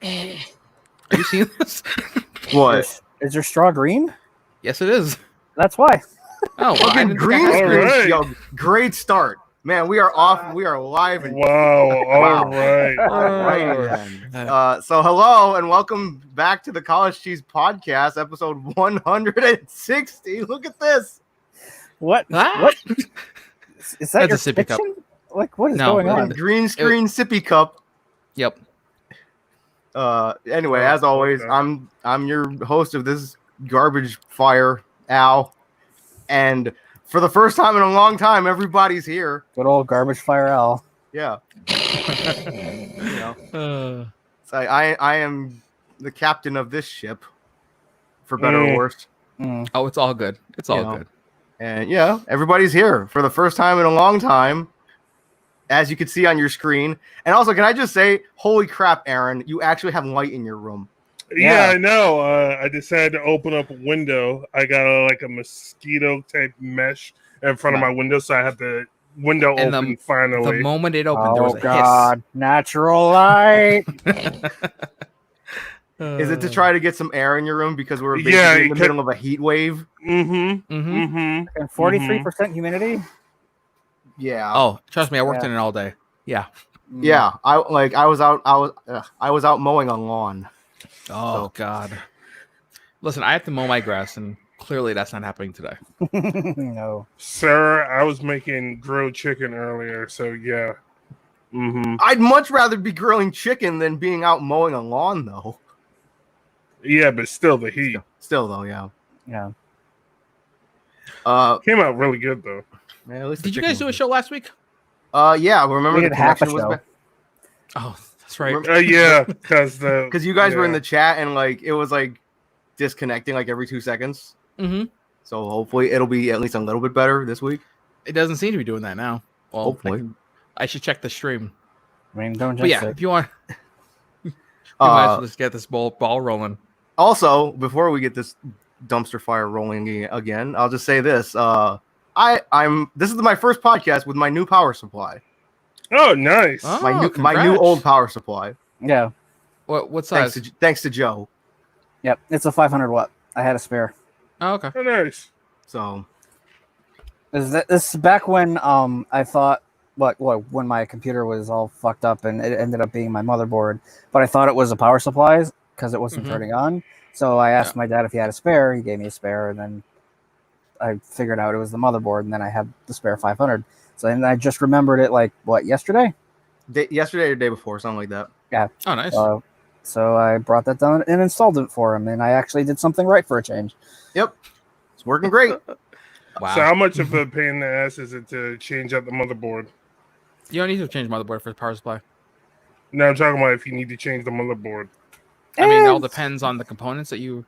Have you seen this? What? Is your straw green? Yes, it is. That's why. Oh, well, I Fucking didn't think I green had screen. Alright. Yo, great start. Man, we are off. We are live and Wow. Wow. All right. all right then. So hello and welcome back to the College Cheese Podcast, episode 160. Look at this. What? Ah! What? Is that That's your a sippy cup. kitchen? Like, what is No, going it- on? Green screen sippy cup. Yep. Anyway, Oh, as always, okay. I'm your host of this garbage fire, Al. And for the first time in a long time, everybody's here. Good old garbage fire Al. Yeah. You know, Uh, I am the captain of this ship, for better or worse. Mm. oh, it's all good. It's all You know. good. And yeah, everybody's here for the first time in a long time, as you can see on your screen. And also, can I just say, holy crap, Aaron, you actually have light in your room. Yeah, Yeah. I know. I decided to open up a window. I got like a mosquito type mesh in front of my window, so I had the window And open The finally. moment it opened, there was Oh a God! Natural light. hiss. Is it to try to get some air in your room because we're basically Yeah, in the middle of a heat wave? Mm-hmm. Mm-hmm. Mm-hmm. And 43% humidity. Yeah. Oh, trust me, I worked Yeah. in it all day. Yeah. Yeah. I was out mowing on lawn. Oh God. Listen, I have to mow my grass, and clearly that's not happening today. No. Sarah, I was making grilled chicken earlier, so yeah. Mm-hmm. I'd much rather be grilling chicken than being out mowing a lawn, though. Yeah, but still the heat Still, though, yeah. Yeah. came out really good though. Man, at least the Did you chicken guys do a was show last week? good. Yeah. Remember We the did half a connection was show. bad? Oh, that's right. Remember- Yeah, because you guys were in the chat and like it was like disconnecting like every 2 seconds. Mm-hmm. So hopefully it'll be at least a little bit better this week. It doesn't seem to be doing that now. Well, Hopefully. I should check the stream. I mean, don't But just yeah, if you want, you might as well just get this ball rolling. Also, before we get this dumpster fire rolling again, I'll just say this: this is my first podcast with my new power supply. Oh, nice. Oh, my new congrats. old power supply. Yeah. What size? Thanks to Joe. Yep. It's a 500 watt. I had a spare. Oh, okay. Oh, nice. So This is back when I thought when my computer was all fucked up and it ended up being my motherboard, but I thought it was a power supply because it wasn't Mhm. turning on. So I asked Yeah. my dad if he had a spare. He gave me a spare, and then I figured out it was the motherboard, and then I had the spare 500. So then I just remembered it yesterday. yesterday or the day before, something like that. Oh, nice. So I brought that down and installed it for him, and I actually did something right for a change. Yep, it's working great. Wow. So how much of a pain in the ass is it to change out the motherboard? You don't need to change motherboard for the power supply. No, I'm talking about if you need to change the motherboard. I mean, it all Eh, depends on the components that you.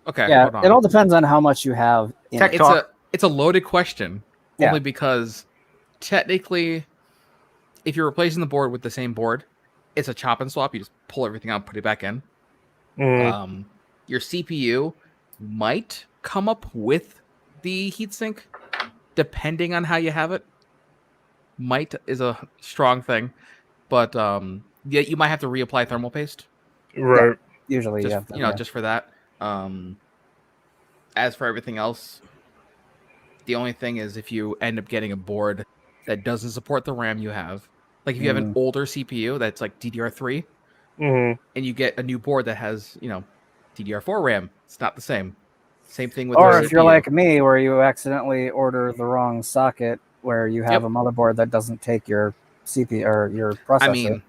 Okay. Yeah, hold on. it all depends on how much you have. In Tech it. talk. It's a loaded question, Yeah. only because technically, if you're replacing the board with the same board, it's a chop and swap. You just pull everything out, put it back in. Mm. Your CPU might come up with the heatsink, depending on how you have it. Might is a strong thing, but yeah, you might have to reapply thermal paste. Right. Usually, Just, yeah. just for that. As for everything else, the only thing is if you end up getting a board that doesn't support the RAM you have, like if you have an older CPU that's like DDR3, Mm-hmm. and you get a new board that has, DDR4 RAM, it's not the same. Same thing with Or the if you're CPU. like me, where you accidentally order the wrong socket, where you have Yep. a motherboard that doesn't take your CPU or your processor, I mean,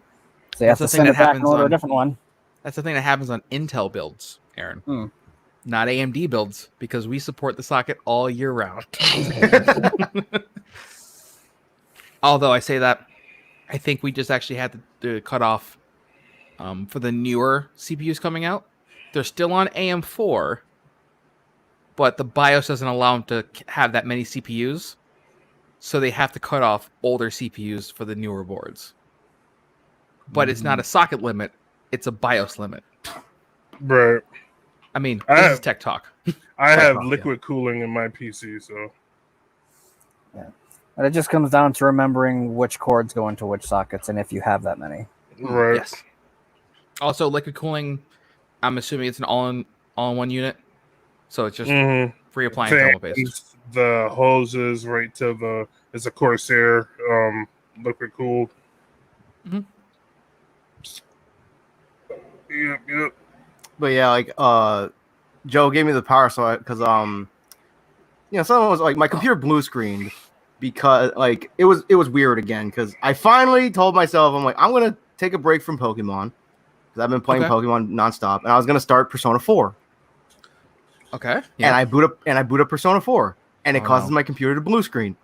so you have that's the to thing send that it back and happens order a on- different one. that's the thing that happens on Intel builds, Aaron. Hmm. Not AMD builds, because we support the socket all year round. Although I say that, I think we just actually had to cut off for the newer CPUs coming out. They're still on AM4, but the BIOS doesn't allow them to have that many CPUs, so they have to cut off older CPUs for the newer boards. But it's not a socket limit; it's a BIOS limit. Right. I mean, I this have- is tech talk. I have problem, liquid cooling in my PC, so And it just comes down to remembering which cords go into which sockets and if you have that many. right. Yes. Also, liquid cooling. I'm assuming it's an all-in-one unit, so it's just Mhm. free applying thermal paste. Fans, the hoses, right to it's a Corsair, liquid cooled. Mhm. Yep. But yeah, like Joe gave me the power so because someone was like my computer blue screened because like it was weird again because I finally told myself I'm like I'm gonna take a break from Pokemon because I've been playing Okay. Pokemon nonstop and I was gonna start Persona 4 Okay. and Yeah. I boot up Persona 4 and it Oh, causes no. my computer to blue screen.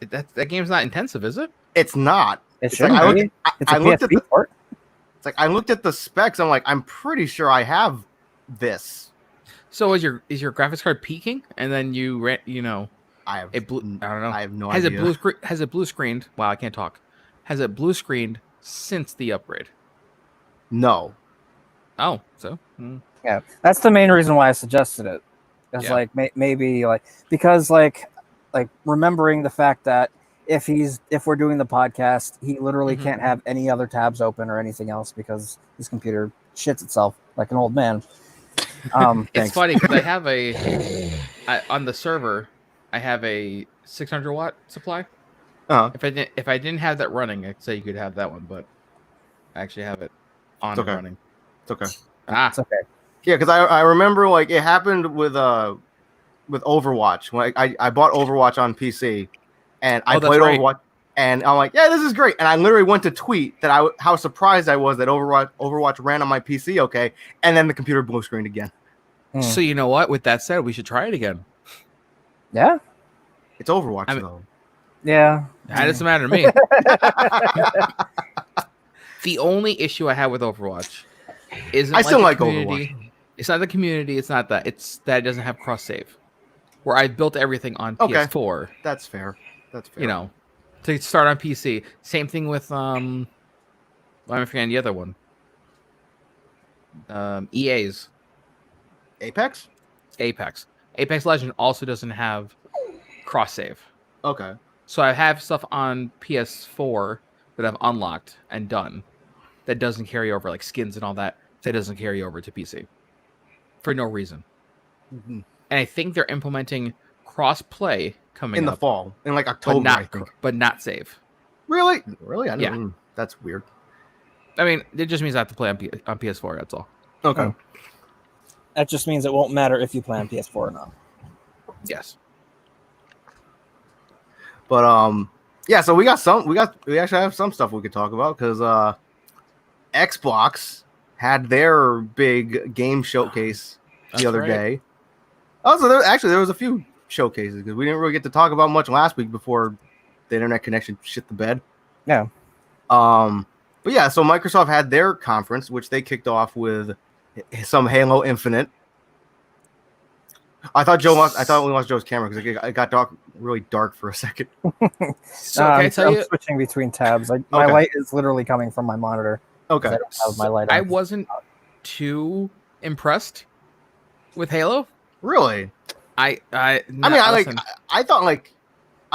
That game's not intensive, is it? It's not. It It's like shouldn't I be. looked. It's a I looked at PSP the. port. It's like I looked at the specs. I'm like I'm pretty sure I have this. So is your graphics card peaking, and then you I have. it blue? I don't know. I have no Has idea. it blue screened? Wow, I can't talk. Has it blue screened since the upgrade? No. Oh, so Yeah, that's the main reason why I suggested it. It's Yeah. like maybe like because like remembering the fact that if we're doing the podcast, he literally Mhm. can't have any other tabs open or anything else because his computer shits itself like an old man. It's Thanks. funny because I have on the server, I have a 600-watt supply. Uh-huh. If I didn't have that running, I'd say you could have that one, but I actually have it on It's and okay. running. It's okay. It's okay. Yeah, because I remember like it happened with Overwatch. When I bought Overwatch on PC, and I Oh, that's played right. Overwatch, and I'm like, yeah, this is great. And I literally went to tweet that how surprised I was that Overwatch ran on my PC, okay, and then the computer blue screened again. So you know what? With that said, we should try it again. Yeah. It's Overwatch I mean- though. Yeah. That doesn't matter to me. The only issue I have with Overwatch isn't I still the like community. It's not the community. It's not that. It's that it doesn't have cross save. Where I built everything on Okay. PS4. That's fair. That's fair. You know, to start on PC. Same thing with I'm forgetting the other one. EA's Apex. Apex. Apex Legend also doesn't have cross save. Okay. So I have stuff on PS4 that I've unlocked and done that doesn't carry over, like skins and all that doesn't carry over to PC for no reason. Mhm. And I think they're implementing cross play coming In the up, fall, in like but October, I think. not save. Really? Really? I Yeah. didn't. That's weird. I mean, it just means I have to play on PS4. That's all. Okay. Oh. That just means it won't matter if you play on PS4 or not. Yes. But yeah. So we actually have some stuff we could talk about because Xbox had their big game showcase That's the other right. day. Also, there was a few showcases because we didn't really get to talk about much last week before the internet connection shit the bed. Yeah. But yeah, so Microsoft had their conference, which they kicked off with some Halo Infinite. I thought we lost Joe's camera because it got really dark for a second. So can I tell I'm you, switching between tabs. My Okay. light is literally coming from my monitor. Okay. I don't have my light on. I wasn't too impressed with Halo. Really? I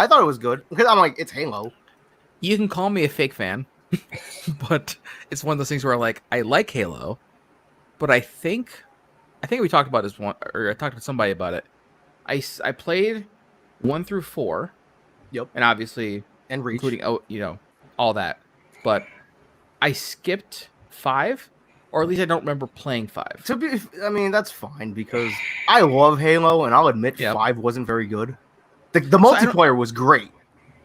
thought it was good because I'm like, it's Halo. You can call me a fake fan, but it's one of those things where I like Halo, but I think we talked about this one, or I talked to somebody about it. I played 1 through 4. Yep. And obviously And Reach. including all that, but I skipped 5, or at least I don't remember playing 5. That's fine because I love Halo, and I'll admit Yep. 5 wasn't very good. The multiplayer was great.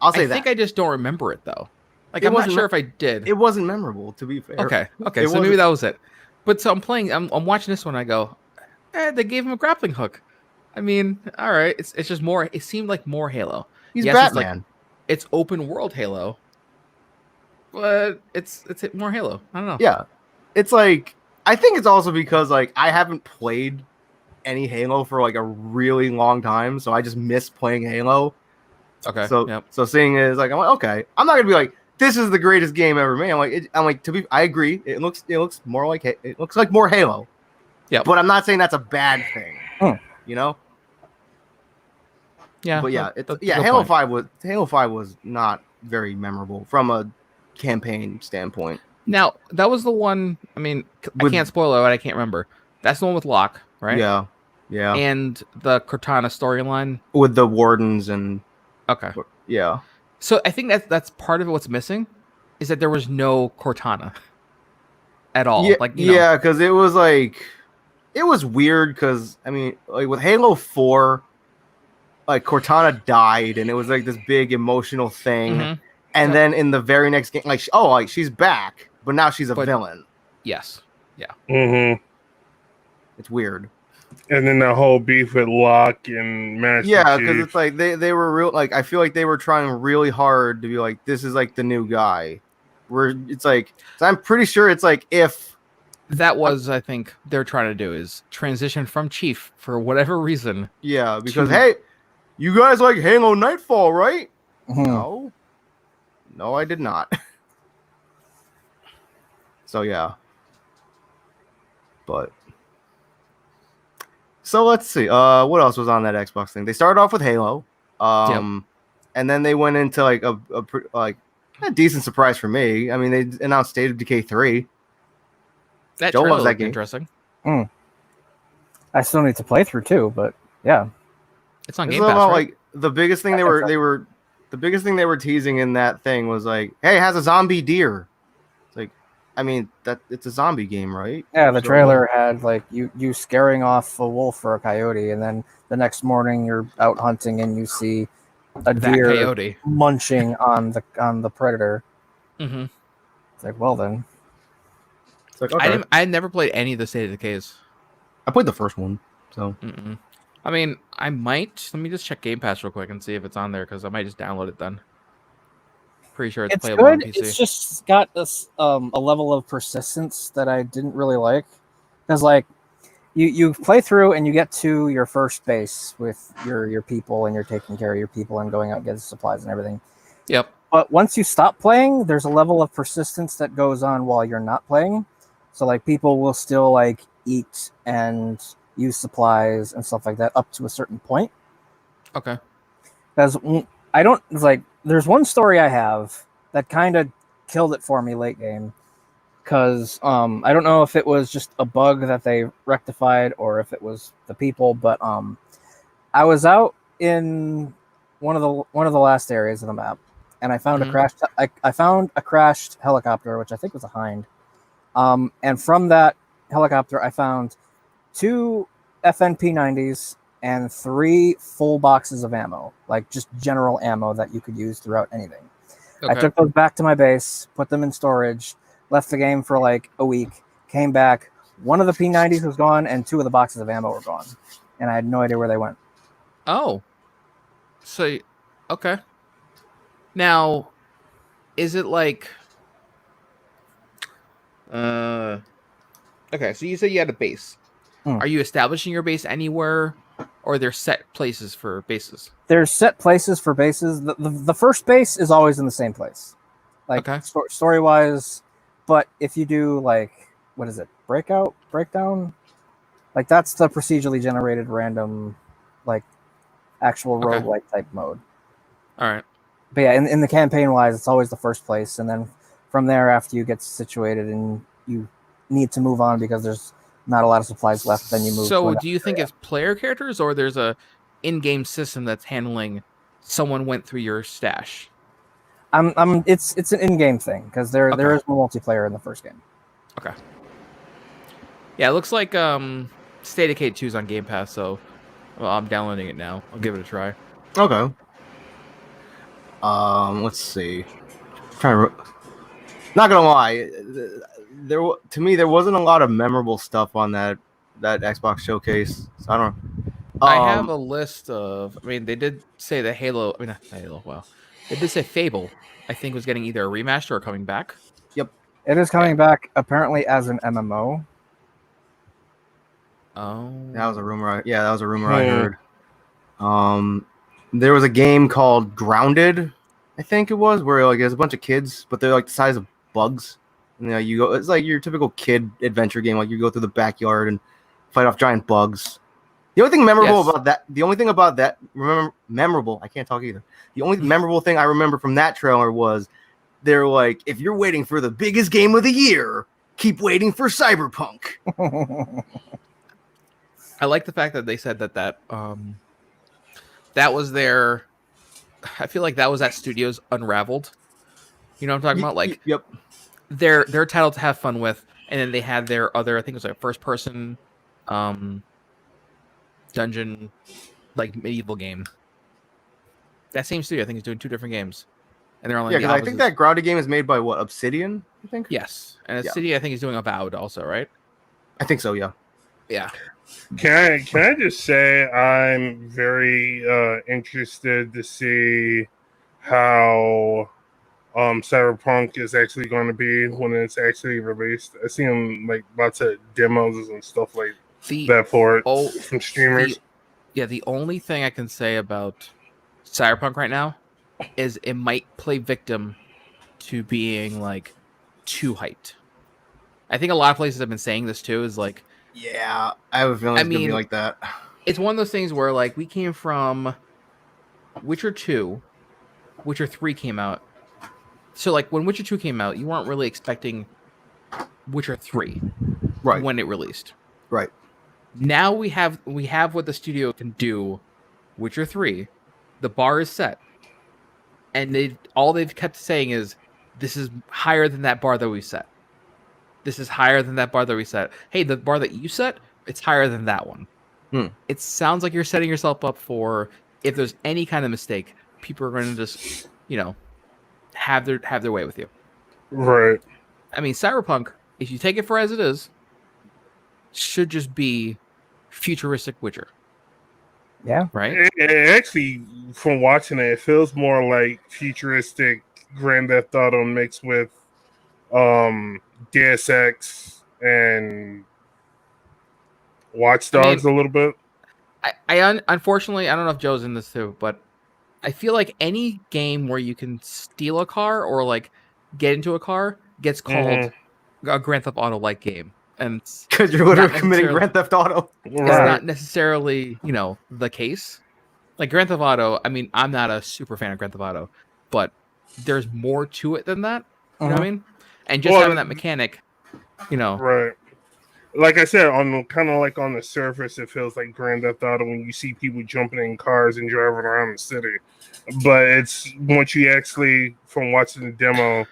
I'll say I that. think I just don't remember it though. It I'm not wasn't sure if I did. It wasn't memorable, to be fair. Okay, It so maybe wasn't- that was it. But so I'm watching this one. I go, they gave him a grappling hook. I mean, all right. It's just more. It seemed like more Halo. He's Yes, Batman. It's open world Halo, but it's more Halo. I don't know. Yeah. It's like, I think it's also because I haven't played any Halo for a really long time, so I just miss playing Halo. Okay. So yep. so seeing it is I'm like, okay, I'm not gonna be like, this is the greatest game ever made. I agree. It looks more like more Halo. Yep. But I'm not saying that's a bad thing. You know? Yeah. But yeah, that's a good Halo point. 5 was not very memorable from a campaign standpoint. Now that was the one. I mean, I With- can't spoil it. But I can't remember. That's the one with Locke, right? Yeah, yeah. And the Cortana storyline. With the wardens and Okay. yeah. So I think that's part of it. What's missing is that there was no Cortana at all. Yeah, Like, you know, yeah, because it was like it was weird because I mean, like with Halo 4, like Cortana died and it was like this big emotional thing. Mhm. And Yep. then in the very next game, like like she's back, but now she's a But- villain. yes. Mm-hmm. It's weird. And then the whole beef with Locke and Master Yeah, Chief. because it's like they were real. Like I feel like they were trying really hard to be like, this is like the new guy. Where it's like, so I'm pretty sure it's like if That was, I think, they're trying to do is transition from Chief for whatever reason. yeah, because To- hey, you guys like Halo Nightfall, right? Mhm. No, I did not. So yeah, but so let's see. What else was on that Xbox thing? They started off with Halo, and then they went into like a decent surprise for me. I mean, they announced State of Decay 3. That Joe trailer loves that looked game. interesting. I still need to play through too, but yeah. It's on This Game is Pass, about, right? like the biggest thing the biggest thing they were teasing in that thing was like, hey, it has a zombie deer. It's like, I mean, that it's a zombie game, right? Yeah, the So- trailer had like you scaring off a wolf or a coyote, and then the next morning you're out hunting and you see a that deer coyote. munching on the predator. hmm It's like, well then, It's like, okay. I had never played any of the State of Decays. I played the first one, so Mm-mm. I mean, I might. Let me just check Game Pass real quick and see if it's on there because I might just download it then. Pretty sure it's it's playable on good. PC. It's just got this a level of persistence that I didn't really like, because like you play through and you get to your first base with your people and you're taking care of your people and going out and getting supplies and everything. Yep. But once you stop playing, there's a level of persistence that goes on while you're not playing. So like people will still like eat and use supplies and stuff like that up to a certain point. Okay. Because I don't, it's like, there's one story I have that kind of killed it for me late game. Because I don't know if it was just a bug that they rectified or if it was the people, but I was out in one of the last areas of the map, and I found a crashed. I found a crashed helicopter, which I think was a Hind. And from that helicopter, I found 2 FNP90s and 3 full boxes of ammo, like just general ammo that you could use throughout anything. Okay. I took those back to my base, put them in storage, left the game for like a week, came back. One of the P90s was gone, and 2 of the boxes of ammo were gone, and I had no idea where they went. Oh. So, okay. Now, is it like... Okay, so you said you had a base. Are you establishing your base anywhere, or are there set places for bases? There's set places for bases. The first base is always in the same place, like Okay. story wise. But if you do like, what is it, breakdown, like that's the procedurally generated random, like actual Okay. roguelike type mode. All right. But yeah, in the campaign wise, it's always the first place, and then from there, after you get situated and you need to move on because there's not a lot of supplies left, then you move. So, to do you think it's player characters, or there's a in-game system that's handling someone went through your stash? It's an in-game thing because there Okay. is more multiplayer in the first game. Okay. Yeah, it looks like State of Decay 2 is on Game Pass, so I'm downloading it now. I'll give it a try. okay. Let's see. Not gonna lie, to me there wasn't a lot of memorable stuff on that Xbox showcase. So I don't. I have a list of. I mean, they did say that Halo. I mean, not Halo. Well, they did say Fable. I think was getting either a remaster or coming back. It is coming back apparently as an MMO. Oh, That was a rumor. That was a rumor I heard. There was a game called Grounded, I think it was, where like there's a bunch of kids, but they're like the size of bugs. And you go. It's like your typical kid adventure game. Like you go through the backyard and fight off giant bugs. The only thing memorable about that, memorable. I can't talk either. The only memorable thing I remember from that trailer was they're like, if you're waiting for the biggest game of the year, keep waiting for Cyberpunk. I like the fact that they said that that was their. I feel like that was that studio's Unraveled. You know what I'm talking about? Like Yep. their title to have fun with, and then they had their other. I think it was like first person, dungeon, like medieval game. That same studio, I think, is doing 2 different games, and they're on like Yeah, the because I opposite. think that grounded game is made by what, Obsidian, I think? Yes, and Yeah. City, I think, is doing Avowed also, right? I think so, yeah. Yeah. Can I just say I'm very interested to see how Cyberpunk is actually going to be when it's actually released. I seen like lots of demos and stuff like that for it from streamers. The only thing I can say about Cyberpunk right now is it might play victim to being like too hyped. I think a lot of places have been saying this too. Is like, Yeah, I have a feeling it's gonna be like that. It's one of those things where like we came from Witcher 2, Witcher 3 came out. So like when Witcher 2 came out, you weren't really expecting Witcher 3 when it released. Right. Now we have what the studio can do. Witcher 3, the bar is set. And they've kept saying is this is higher than that bar that we set. This is higher than that bar that we set. Hey, the bar that you set, it's higher than that one. It sounds like you're setting yourself up for if there's any kind of mistake, people are going to just, have their way with you. Right. I mean, Cyberpunk, if you take it for as it is, should just be futuristic Witcher. Yeah. Right? It actually, from watching it, it feels more like futuristic Grand Theft Auto mixed with Deus Ex and Watch Dogs a little bit. Unfortunately, I don't know if Joe's in this too, but I feel like any game where you can steal a car or like get into a car gets called a Grand Theft Auto like game, and because you're literally committing Grand Theft Auto. It's not necessarily the case. Like Grand Theft Auto, I mean, I'm not a super fan of Grand Theft Auto, but there's more to it than that. You know what I mean? And just having that mechanic, Right. Like I said, on kind of like on the surface, it feels like Grand Theft Auto when you see people jumping in cars and driving around the city. But it's once you actually, from watching the demo,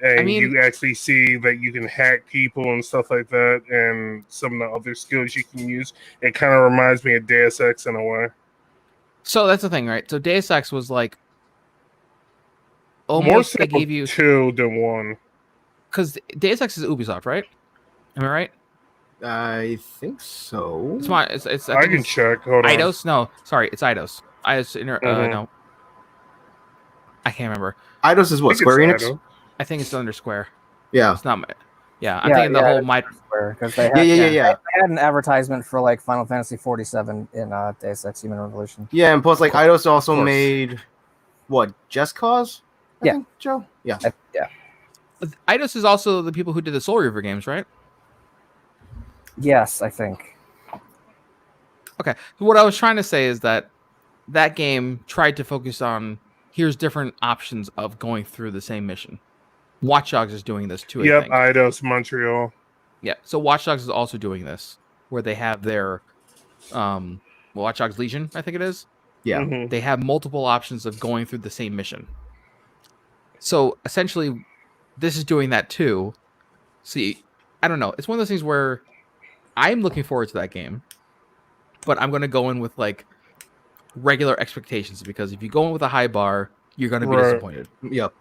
and you actually see that you can hack people and stuff like that, and some of the other skills you can use, it kind of reminds me of Deus Ex in a way. So that's the thing, right? So Deus Ex was like almost more so they gave you 2 than 1. Because Deus Ex is Ubisoft, right? Am I right? I think so. It's I can check. Hold on. Eidos? No, sorry, it's Eidos. No, I can't remember. Eidos is what? Square Enix? I think it's under Square. Yeah, it's not. I'm thinking the whole Square because they had they had an advertisement for like Final Fantasy 47 in Deus Ex Human Revolution. Yeah, and plus like Eidos also made what? Just Cause? I think, Joe. Yeah. Yeah. Eidos is also the people who did the Soul Reaver games, right? Yes, I think. Okay. So what I was trying to say is that game tried to focus on here's different options of going through the same mission. Watch Dogs is doing this too. Yep, Eidos Montreal. Yeah, so Watch Dogs is also doing this, where they have their Watch Dogs Legion, I think it is. Yeah. They have multiple options of going through the same mission. So essentially, this is doing that too. See, I don't know. It's one of those things where I'm looking forward to that game, but I'm going to go in with like regular expectations because if you go in with a high bar, you're going to be disappointed. Yep,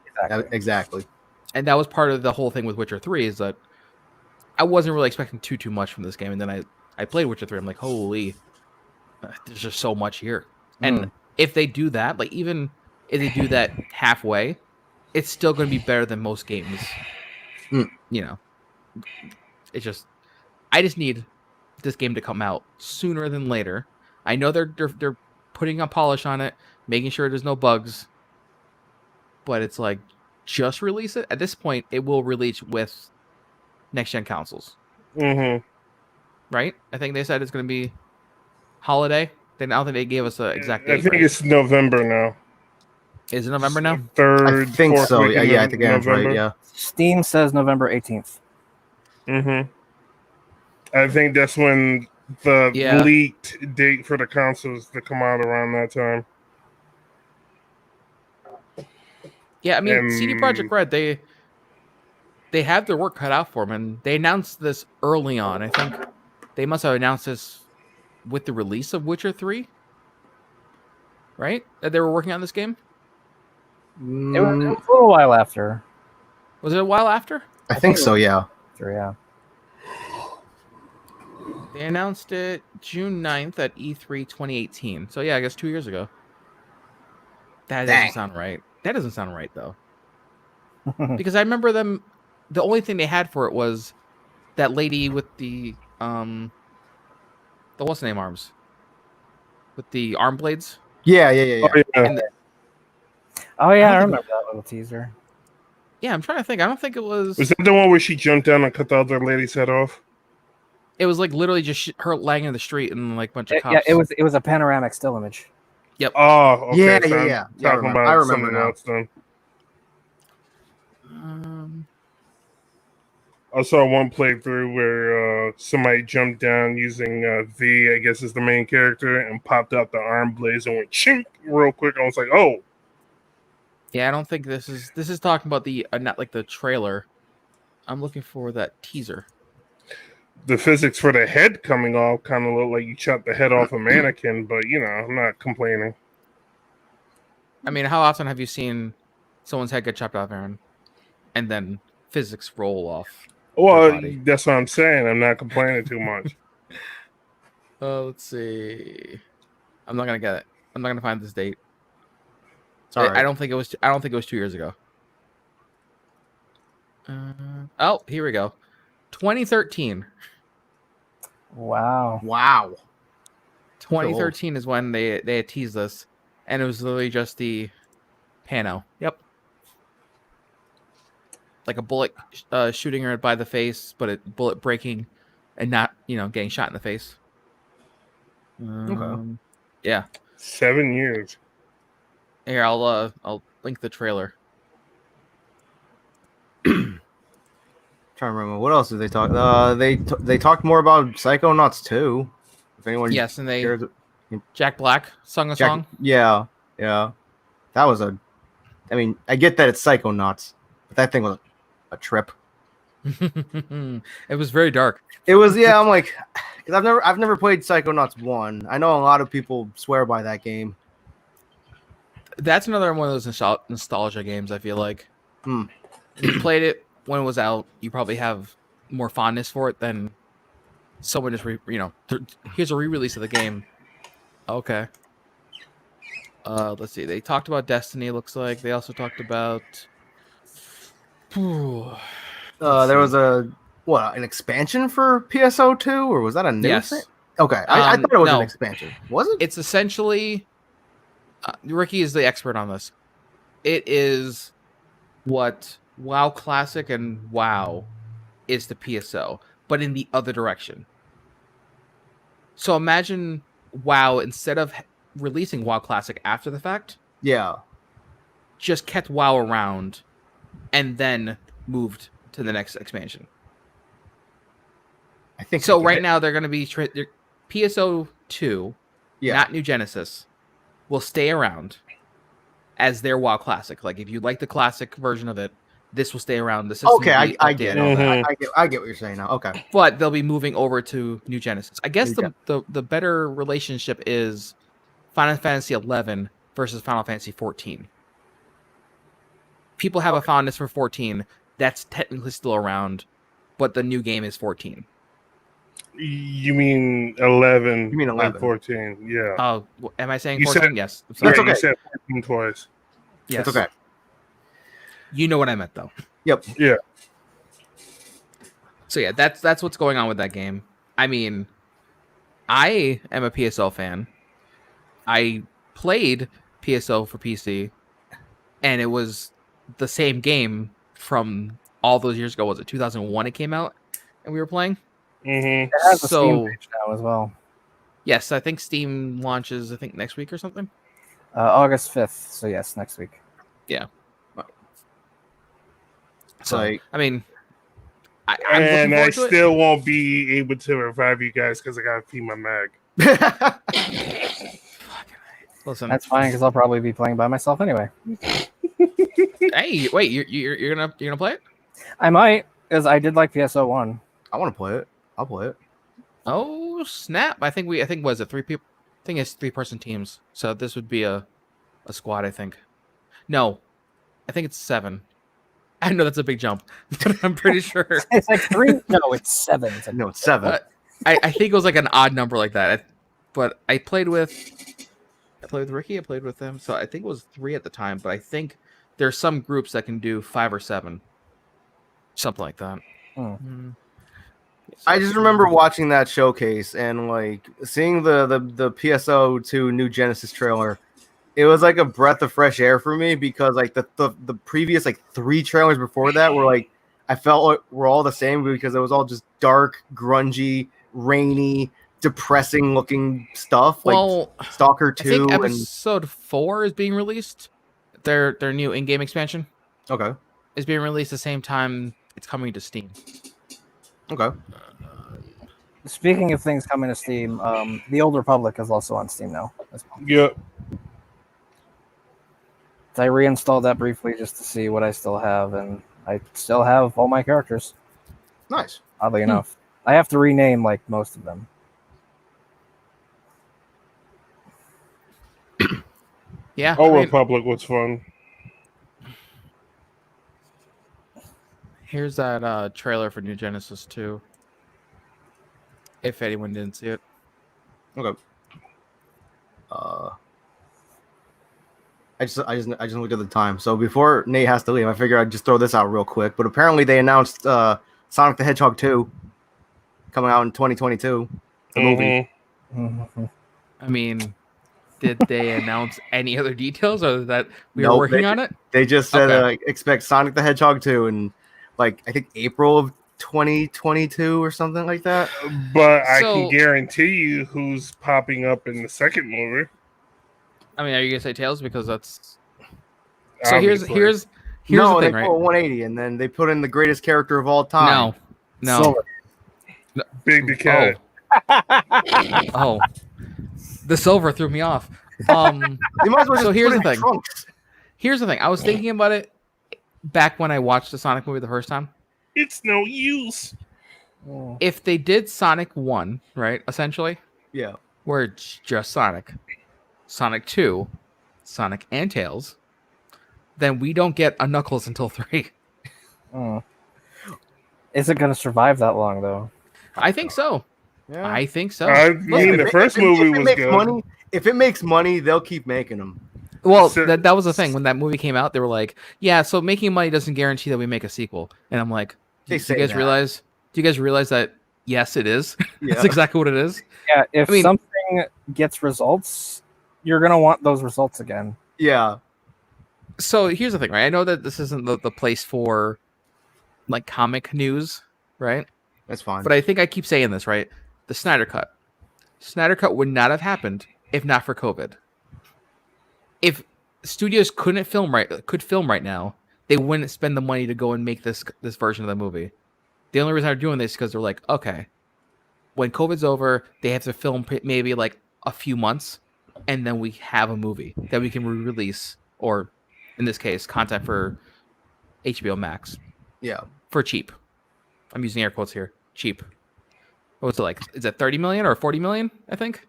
exactly. And that was part of the whole thing with Witcher 3 is that I wasn't really expecting too much from this game, and then I played Witcher 3. I'm like, holy, there's just so much here. And if they do that, like even if they do that halfway, it's still going to be better than most games. It's just, I just need this game to come out sooner than later. I know they're putting a polish on it, making sure there's no bugs, but it's like, just release it. At this point, it will release with next-gen consoles. Right? I think they said it's going to be holiday. I don't think they gave us an exact date. I think it's November now. Is it November now? Third, I think fourth so. week in Yeah, I think Aaron's right. November. Yeah. Steam says November 18th. I think that's when the Yeah. leaked date for the consoles to come out around that time. Yeah, I mean, CD Projekt Red, they have their work cut out for them, and they announced this early on. I think they must have announced this with the release of Witcher 3, right? That they were working on this game. It was a little while after. Was it a while after? I think so. Yeah. After, yeah. They announced it June 9th at E3 2018. So yeah, I guess 2 years ago. That Dang. doesn't sound right. That doesn't sound right though. Because I remember them, the only thing they had for it was that lady with the what's the name arms? With the arm blades? Yeah. Oh, yeah. And Oh yeah, I think- remember that little teaser. yeah, I'm trying to think. I don't think it was Was that the one where she jumped down and cut the other lady's head off? it was like literally just her lying in the street and like a bunch of cops. Yeah, it was a panoramic still image. Oh, okay. Yeah, so I'm yeah. talking I about remember something now. else then. I saw one playthrough where somebody jumped down using V, I guess is the main character, and popped out the arm blades and went chink real quick. I was like, oh. Yeah, I don't think this is talking about the not like the trailer. I'm looking for that teaser. The physics for the head coming off kind of look like you chopped the head off a mannequin, but I'm not complaining. I mean, how often have you seen someone's head get chopped off, Aaron, and then physics roll off? Well, body? that's what I'm saying. I'm not complaining too much. Let's see. I'm not gonna get it. I'm not gonna find this date. It's all right. I don't think it was. I don't think it was 2 years ago. Oh, here we go. 2013. Wow. Wow. 2013 is when they had teased this, and it was literally just the pano. Yep. Like a bullet shooting her by the face, but a bullet breaking and not, getting shot in the face. Okay. Yeah. 7 years. Here, I'll link the trailer. Trying to remember what else did they talk. They talked more about Psychonauts 2. If anyone Yes, and they cares. Jack Black sung a song. Yeah. That was I mean, I get that it's Psychonauts, but that thing was a trip. It was very dark. It was, yeah. I'm like, because I've never played Psychonauts 1. I know a lot of people swear by that game. That's another one of those nostalgia games. I feel like Hmm. you played it when it was out. You probably have more fondness for it than someone just here's a re-release of the game. Okay. Let's see. They talked about Destiny. It looks like they also talked about. There was an expansion for PSO2, or was that a new Yes. thing? Okay, I thought it was no. an expansion. Was it? It's essentially. Ricky is the expert on this. It is what WoW Classic and WoW is to PSO, but in the other direction. So imagine WoW, instead of releasing WoW Classic after the fact, Yeah. just kept WoW around and then moved to the next expansion. I think So they right did. now they're going to be PSO 2, Yeah. not New Genesis, will stay around as their WoW Classic. Like if you like the classic version of it, this will stay around. The system Okay, will be I get it. updated. I get what you're saying now. Okay. But they'll be moving over to New Genesis. I guess New the better relationship is Final Fantasy 11 versus Final Fantasy 14. People have a fondness for 14. That's technically still around, but the new game is 14. You mean 11? You mean 11. And 14? Yeah. Oh, am I saying You 14? said- Yes. I'm That's sorry. You okay. said 14 twice. Yes. It's okay. You know what I meant, though. Yep. Yeah. So yeah, that's what's going on with that game. I mean, I am a PSO fan. I played PSO for PC, and it was the same game from all those years ago. Was it 2001 it came out and we were playing? Mm-hmm. It has a So- Steam page now as well. Yes, I think Steam launches next week or something. August 5th. So yes, next week. So Like- I mean, I'm looking And I forward to it. still won't be able to revive you guys because I gotta feed my mag. Listen, That's fine because I'll probably be playing by myself anyway. hey, wait, you're gonna play it? I might, because I did like PSO 1. I want to play it. I'll play it. Oh snap! I think was it 3 people? I think it's 3-person teams. So this would be a squad. I think. No, I think it's 7. I know that's a big jump, but I'm pretty sure. It's like 3. No, it's 7. It's like, No, it's 7. I think it was like an odd number like that. But I played with Ricky. I played with them, so I think it was 3 at the time. But I think there's some groups that can do 5 or 7, something like that. Hmm. I just remember watching that showcase and like seeing the PSO 2 new Genesis trailer. It was like a breath of fresh air for me because like the previous like 3 trailers before that were like I felt like were all the same because it was all just dark, grungy, rainy, depressing looking stuff like Well, Stalker I 2 think and episode 4 is being released. Their new in-game expansion okay. is being released the same time it's coming to Steam. Okay. Speaking of things coming to Steam, The Old Republic is also on Steam now. Yep. I reinstalled that briefly just to see what I still have, and I still have all my characters, Nice. oddly enough. I have to rename like most of them. Yeah. Old I mean, Republic was fun. here's that trailer for New Genesis 2. If anyone didn't see it. Okay. I just looked at the time. So before Nate has to leave, I figured I'd just throw this out real quick. But apparently they announced Sonic the Hedgehog 2 coming out in 2022. The movie. Mhm. I mean, did they announce any other details other than that we Nope, were working on it? They just said Okay. like expect Sonic the Hedgehog 2 in like I think April of 2022 or something like that. But I So- can guarantee you who's popping up in the second movie. I mean, are you gonna say Tails because that's so? Obviously. Here's No, the they thing, right? put 180 and then they put in the greatest character of all time. No, Silver. Big the Cat. Oh, the silver threw me off. They might as well just So here's put the in thing. Trunks. Here's the thing. I was thinking about it back when I watched the Sonic movie the first time. It's no use. Mm. If they did Sonic 1, right, essentially, Yeah. where it's just Sonic, Sonic 2, Sonic and Tails, then we don't get a Knuckles until 3. Mm. Is it going to survive that long, though? I think so. Yeah. I think so. I Listen, mean, the first movie if it was makes good. money, if it makes money, they'll keep making them. Well, So- that was the thing. When that movie came out, they were like, yeah, so making money doesn't guarantee that we make a sequel. And I'm like, They do say you guys that. realize? Do you guys realize that? Yes, it is. Yeah. That's exactly what it is. Yeah, if I mean- something gets results, you're going to want those results again. Yeah. So here's the thing, right? I know that this isn't the place for like comic news, right? That's fine. But I think I keep saying this, right? The Snyder Cut. Snyder Cut would not have happened if not for COVID. If studios could film right now, they wouldn't spend the money to go and make this version of the movie. The only reason they're doing this is because they're like, okay, when COVID's over, they have to film maybe like a few months, and then we have a movie that we can re-release, or in this case, content for HBO Max Yeah. for cheap. I'm using air quotes here. Cheap. What's it like? Is it 30 million or 40 million? I think.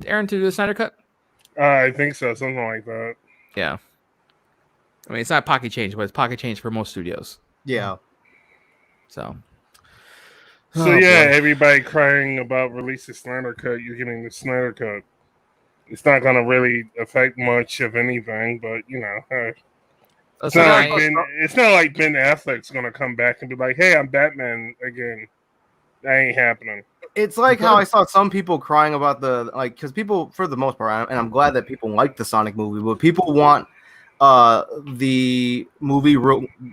Aaron, to do the Snyder Cut. I think so, something like that. Yeah. I mean, it's not pocket change, but it's pocket change for most studios. Yeah. So. So Oh, yeah, boy. everybody crying about release the Snyder Cut. You're getting the Snyder Cut. It's not gonna really affect much of anything, but you know, hey. It's Listen, not, I- it's not like Ben Affleck's gonna come back and be like, "Hey, I'm Batman again." That ain't happening. It's like how I saw some people crying about the like because people for the most part, and I'm glad that people like the Sonic movie, but people want the movie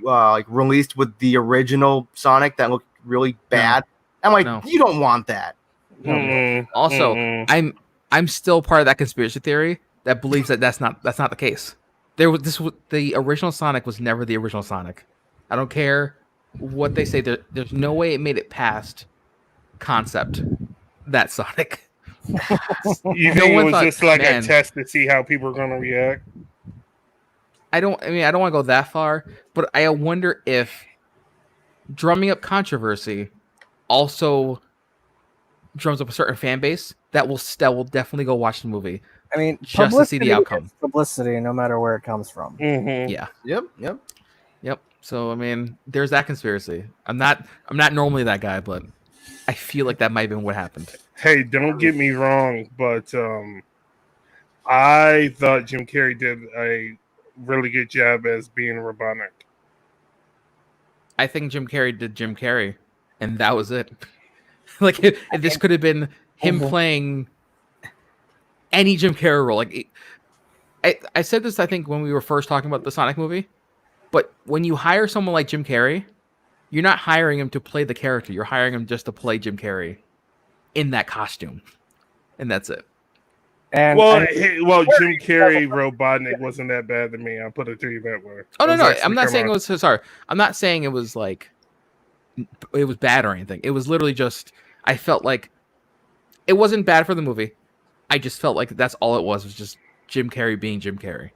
like released with the original Sonic that looked really bad. I'm like, No. you don't want that. Mm-mm, Also, mm-mm. I'm still part of that conspiracy theory that believes that that's not the case. The original Sonic was never the original Sonic. I don't care what they say. There's no way it made it past concept. That Sonic. You No think it one was thought, just like a man. test to see how people are going to react? I don't want to go that far, but I wonder if drumming up controversy also drums up a certain fan base that will definitely go watch the movie I mean, just to see the outcome. is publicity, no matter where it comes from. Mm-hmm. Yeah. Yep. So I mean, there's that conspiracy. I'm not normally that guy, but I feel like that might have been what happened. Hey, don't get me wrong, but I thought Jim Carrey did a really good job as being Robotnik. I think Jim Carrey did Jim Carrey, and that was it. Like if this could have been him playing any Jim Carrey role. Like I said this, I think, when we were first talking about the Sonic movie. But when you hire someone like Jim Carrey, you're not hiring him to play the character. You're hiring him just to play Jim Carrey in that costume, and that's it. And Jim Carrey Robotnik wasn't that bad to me. I'll put it to you that way. Oh no, I'm not saying it was sorry. I'm not saying it was like it was bad or anything. It was literally just I felt like it wasn't bad for the movie. I just felt like that's all it was just Jim Carrey being Jim Carrey.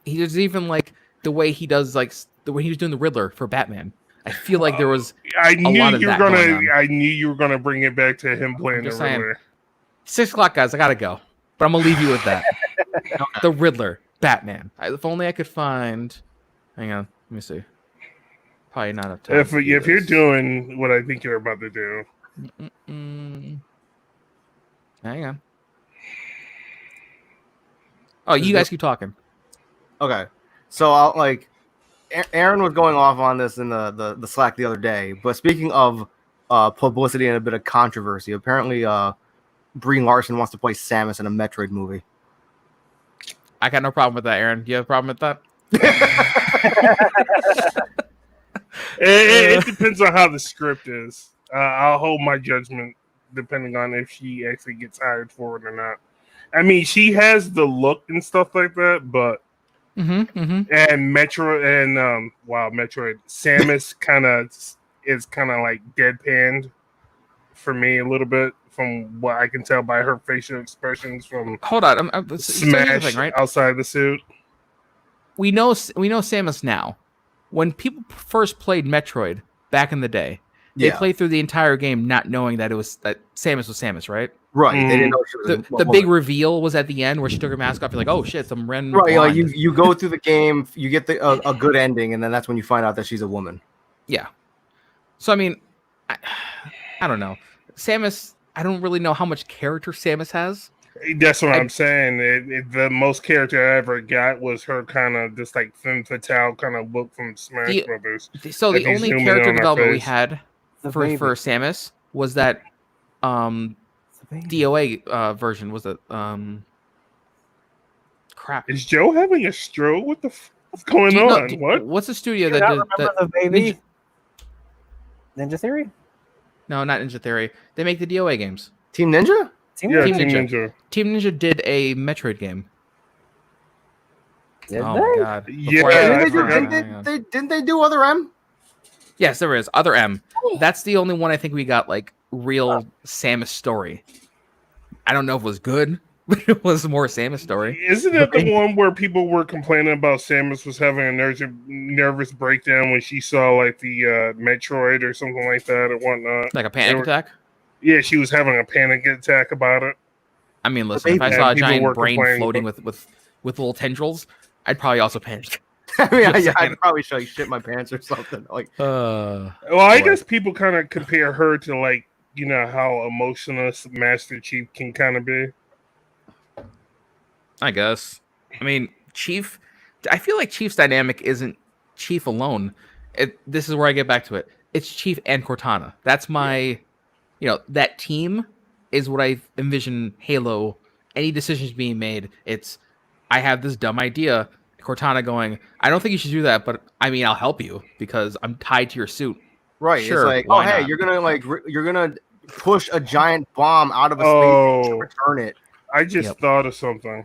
He was even like the way he does, like the way he was doing the Riddler for Batman. I feel like there was I knew lot of you were that going gonna. on. I knew you were gonna bring it back to him playing the just saying. Riddler. 6 o'clock, guys. I gotta go, but I'm gonna leave you with that. The Riddler, Batman. If only I could find. Hang on, let me see. Probably not enough time. If you're doing what I think you're about to do, hang on. Oh, you guys keep talking. Okay, so I'll like. Aaron was going off on this in the Slack the other day, but speaking of publicity and a bit of controversy, apparently Brie Larson wants to play Samus in a Metroid movie. I got no problem with that, Aaron. Do you have a problem with that? it depends on how the script is. I'll hold my judgment depending on if she actually gets hired for it or not. I mean, she has the look and stuff like that, but and Metroid and Metroid Samus is kind of like deadpanned for me a little bit from what I can tell by her facial expressions from Hold on, Smash thing, right? outside the suit. We know Samus now. When people first played Metroid back in the day, they played through the entire game not knowing that Samus was Samus, right? Right. They didn't know she was the big reveal was at the end where she took her mask off. You're like, oh shit, some Ren. Right. Like you go through the game, you get a good ending, and then that's when you find out that she's a woman. Yeah. So I mean, I don't know. Samus. I don't really know how much character Samus has. That's what I'm saying. The most character I ever got was her kind of just like femme fatale kind of look from Smash Brothers. So the only character development we had for Samus was that DOA version. Was it crap? Is Joe having a stroke? What the fuck's going on? What? What's the studio that did the baby? Ninja Theory? No, not Ninja Theory. They make the DOA games. Team Ninja? Team Ninja. Team Ninja did a Metroid game. Did oh they? My god! Didn't they do Other M? Yes, there is Other M. That's the only one I think we got like real Samus story. I don't know if it was good, but it was more Samus story. Isn't it the one where people were complaining about Samus was having a nervous breakdown when she saw like the Metroid or something like that or whatnot? Like a panic attack? Yeah, she was having a panic attack about it. I mean, listen, if I saw a giant brain floating with little tendrils, I'd probably also panic. I mean, I'd probably show you shit my pants or something. Like, well, I guess people kind of compare her to like, you know, how emotionless Master Chief can kind of be. I guess. I mean, Chief. I feel like Chief's dynamic isn't Chief alone. This is where I get back to it. It's Chief and Cortana. That's my, that team is what I envision Halo. Any decisions being made, it's I have this dumb idea. Cortana going, I don't think you should do that, but I mean, I'll help you because I'm tied to your suit. Right. Sure, it's like, hey, not? you're gonna push a giant bomb out of a space to return it. I just thought of something.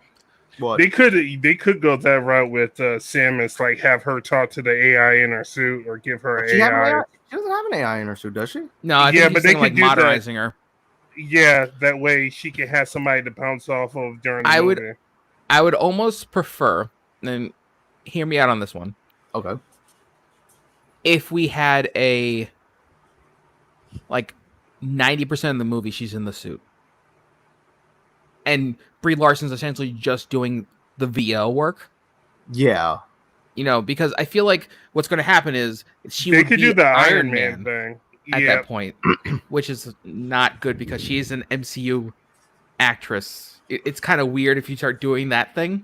What? They could go that route with Samus, like have her talk to the AI in her suit or give her She, have an AI. AI? She doesn't have an AI in her suit, does she? No, I Yeah, think but he's they saying, like could do that. modernizing her. Yeah, that way she can have somebody to bounce off of during the movie. I would almost prefer, and hear me out on this one, Okay. if we had a like 90% of the movie she's in the suit. And Brie Larson's essentially just doing the VO work. Yeah. You know, because I feel like what's going to happen is she They would could be do the Iron Man thing at yeah. that point, which is not good because she's an MCU actress. It's kind of weird if you start doing that thing.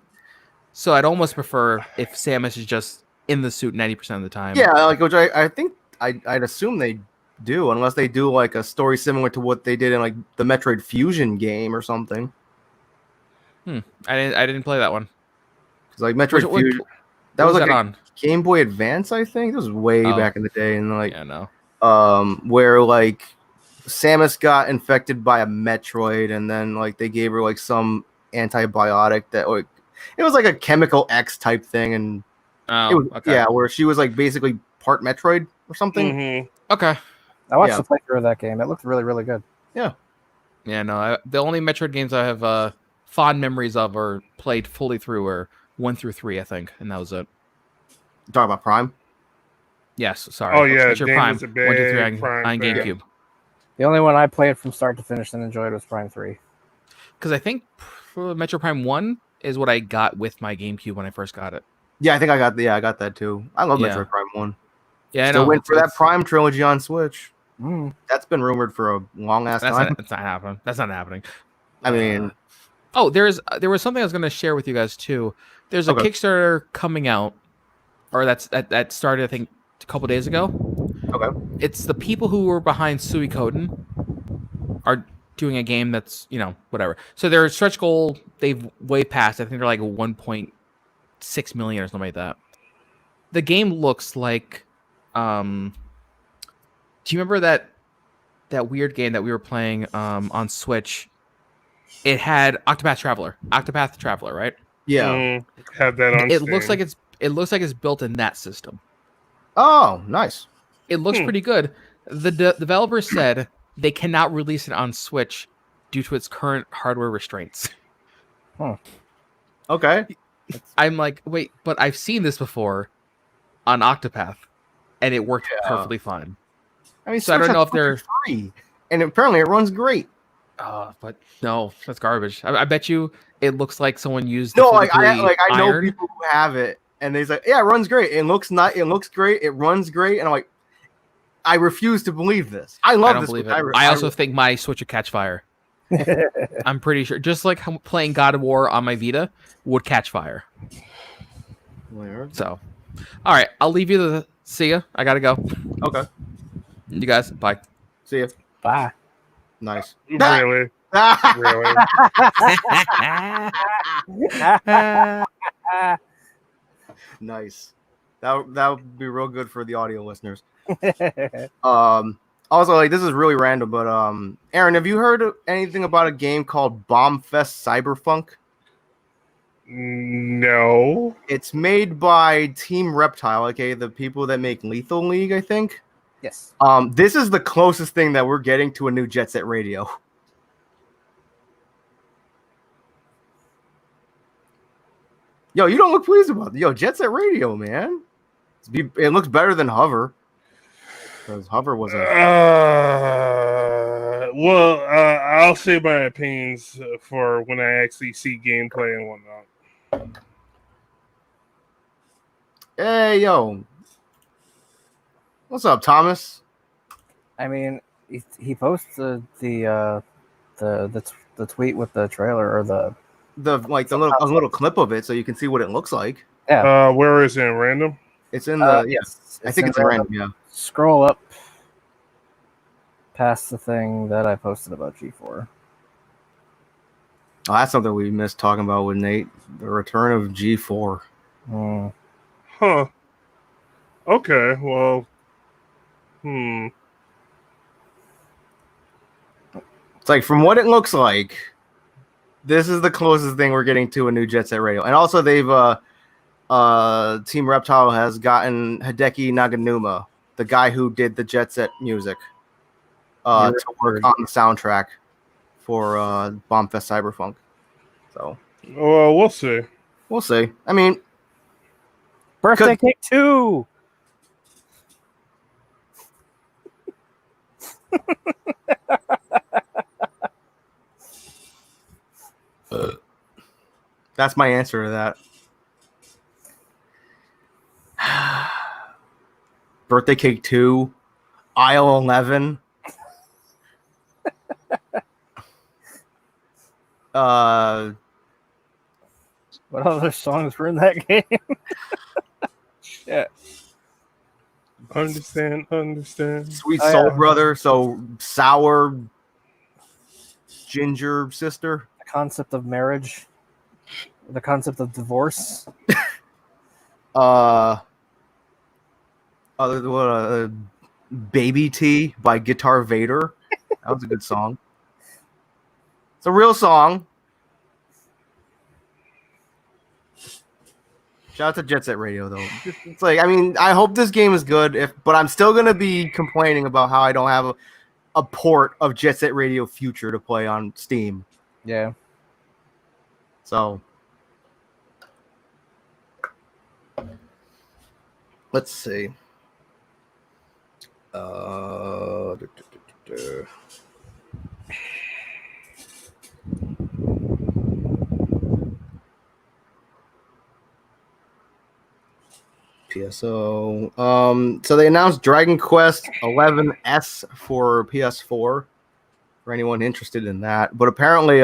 So I'd almost prefer if Samus is just in the suit 90% of the time. Yeah, like which I think I'd assume they do, unless they do like a story similar to what they did in like the Metroid Fusion game or something. I didn't play that one. Because like Metroid Fusion, that was was like that a on Game Boy Advance, I think. This was way back in the day, and like yeah, no. where like Samus got infected by a Metroid, and then like they gave her like some antibiotic that like it was like a chemical X type thing, and it was where she was like basically part Metroid or something. Mm-hmm. Okay. I watched the playthrough of that game. It looked really, really good. Yeah. Yeah, no. The only Metroid games I have fond memories of or played fully through were 1 through 3, I think, and that was it. You talking about Prime? Yes, sorry. Oh yeah, Metroid Prime 1 through 3 on GameCube. The only one I played from start to finish and enjoyed was Prime 3. Because I think Metroid Prime 1 is what I got with my GameCube when I first got it. Yeah, I think I got that too. I love Metroid Prime 1. Yeah, Still waiting for that Prime trilogy on Switch. That's been rumored for a long ass time. That's not happening. That's not happening. I mean, there was something I was going to share with you guys too. There's a Kickstarter coming out, or that started I think a couple days ago. Okay. It's the people who were behind Suikoden are doing a game that's whatever. So their stretch goal they've way passed. I think they're like 1.6 million or something like that. The game looks like. Do you remember that weird game that we were playing on Switch? It had Octopath Traveler, right? Yeah. Have that on. It Steam. looks like it's built in that system. Oh, nice. It looks pretty good. The developers said they cannot release it on Switch due to its current hardware restraints. Okay. I'm like, wait, but I've seen this before on Octopath, and it worked perfectly fine. I mean, so I don't know if they're free, and apparently it runs great. But no, that's garbage. I bet you it looks like someone used. No, I know people who have it, and they're like, yeah, it runs great. It looks great. It runs great, and I'm like, I refuse to believe this. I don't this. Believe it. I also think my Switch would catch fire. I'm pretty sure, just like playing God of War on my Vita would catch fire. So, all right, I'll leave you. See ya. I gotta go. Okay. You guys, bye. See ya. Bye. Nice. Really? Really? Nice. That would be real good for the audio listeners. Also, like, this is really random, but Aaron, have you heard of anything about a game called Bombfest Cyberpunk? No. It's made by Team Reptile, okay, the people that make Lethal League, I think. Yes. This is the closest thing that we're getting to a new Jet Set Radio. Yo, you don't look pleased about it. Yo, Jet Set Radio, man. It looks better than Hover. Because Hover was I'll say my opinions for when I actually see gameplay and whatnot. Hey, yo. What's up, Thomas? I mean, he posted the tweet with the trailer or the little clip of it, so you can see what it looks like. Yeah. Where is it? In random? It's in the I think it's in random. Yeah. Scroll up past the thing that I posted about G4. Oh, that's something we missed talking about with Nate. The return of G4. Huh. Okay. Well. It's like, from what it looks like, This is the closest thing we're getting to a new Jet Set Radio. And also they've Team Reptile has gotten Hideki Naganuma, the guy who did the Jet Set music, to work on the soundtrack for Bombfest Cyberpunk. So Well, we'll see. we'll see. I mean, Birthday Cake 2. that's my answer to that. Birthday Cake 2, Aisle 11. What other songs were in that game? Shit. Understand. Sweet Oh, Soul yeah. Brother, so sour ginger sister. The concept of marriage. The concept of divorce. Baby T by Guitar Vader. That was a good song. It's a real song. Shout out to Jet Set Radio though. It's like, I mean, I hope this game is good, but I'm still gonna be complaining about how I don't have a port of Jet Set Radio Future to play on Steam. Yeah. So let's see. PSO. So they announced Dragon Quest 11S for PS4 for anyone interested in that. But apparently,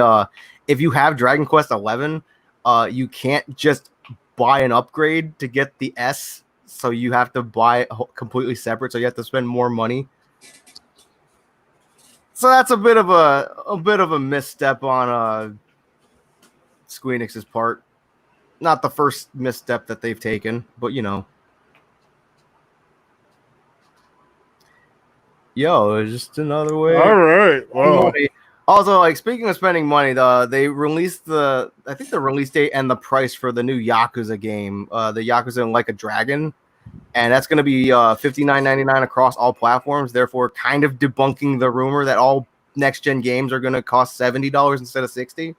if you have Dragon Quest 11, you can't just buy an upgrade to get the S. So you have to buy it completely separate. So you have to spend more money. So that's a bit of a misstep on Square Enix's part. Not the first misstep that they've taken, but you know. Yo, it's just another way. All right. Well, Also, like speaking of spending money, they released the release date and the price for the new Yakuza game, the Yakuza Like a Dragon, and that's going to be $59.99 across all platforms. Therefore, kind of debunking the rumor that all next gen games are going to cost $70 instead of $60.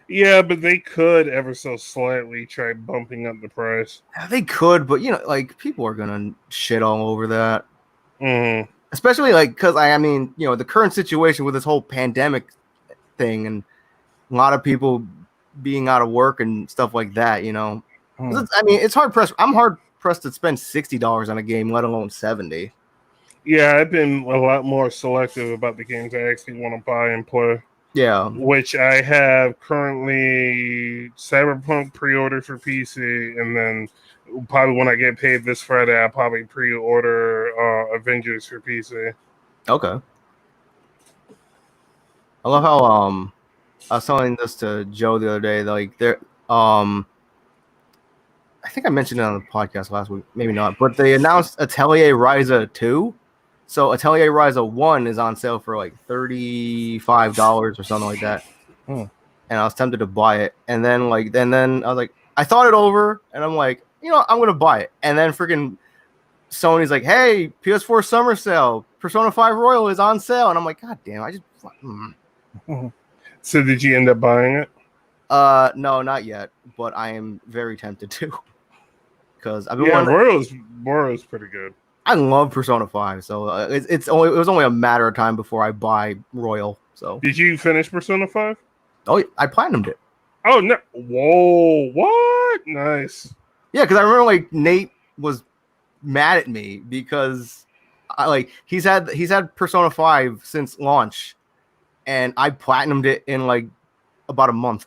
yeah, but they could ever so slightly try bumping up the price. They could, but you know, like people are going to shit all over that. Mm-hmm. Especially like because I mean, you know, the current situation with this whole pandemic thing and a lot of people being out of work and stuff like that, you know. I mean, it's hard pressed. I'm hard pressed to spend $60 on a game, let alone $70. Yeah, I've been a lot more selective about the games I actually want to buy and play. Yeah, Which I have currently Cyberpunk pre-ordered for PC, and then probably when I get paid this Friday, I'll probably pre-order Avengers for PC. okay. I love how I was telling this to Joe the other day. Like there, I think I mentioned it on the podcast last week, maybe not, but they announced Atelier Ryza 2. So Atelier Ryza 1 is on sale for like $35 or something like that. And I was tempted to buy it. And then I was like, I thought it over and I'm like, you know, I'm gonna buy it. And then freaking Sony's like, hey, PS4 summer sale, Persona 5 Royal is on sale. And I'm like, God damn, I just So did you end up buying it? No, not yet, but I am very tempted to. Because I've been Yeah, wondering. Royal's pretty good. I love Persona 5, so it was only a matter of time before I buy Royal. So Did you finish Persona 5? oh, I platinumed it. Oh no! Whoa! What? Nice. Yeah, because I remember like Nate was mad at me because he's had Persona 5 since launch, and I platinumed it in like about a month.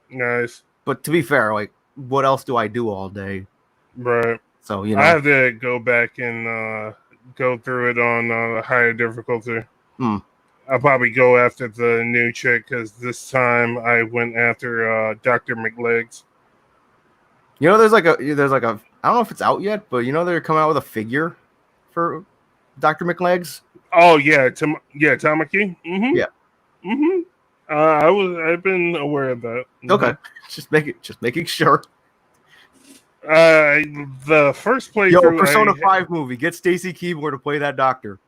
Nice. But to be fair, like what else do I do all day? Right. So you know, I have to go back and go through it on higher difficulty. I'll probably go after the new chick because this time I went after Dr. McLegs. you know, there's like a I don't know if it's out yet, but you know they're coming out with a figure for Dr. McLegs. Oh yeah, Tamaki. Mm-hmm. Yeah. Mm-hmm. I've been aware of that. Okay, just making sure. The first Yo, playthrough, Persona 5 movie. Get Stacy Keibler to play that doctor.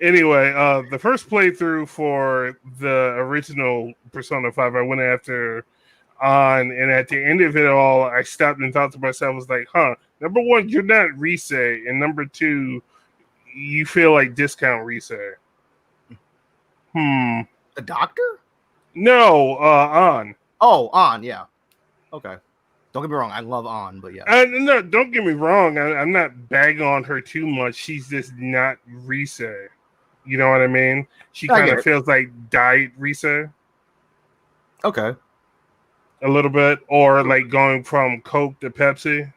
Anyway, the first playthrough for the original Persona 5, I went after on, and at the end of it all, I stopped and thought to myself, I was like, number one, you're not Rise, and number two, you feel like discount Rise. The doctor? No, on. Oh, on, yeah. Okay. Don't get me wrong, I love On, but yeah. No, don't get me wrong. I'm not bagging on her too much. She's just not Rise. You know what I mean? She I kind get of it. feels like diet Rise Okay. a little bit, or like going from Coke to Pepsi,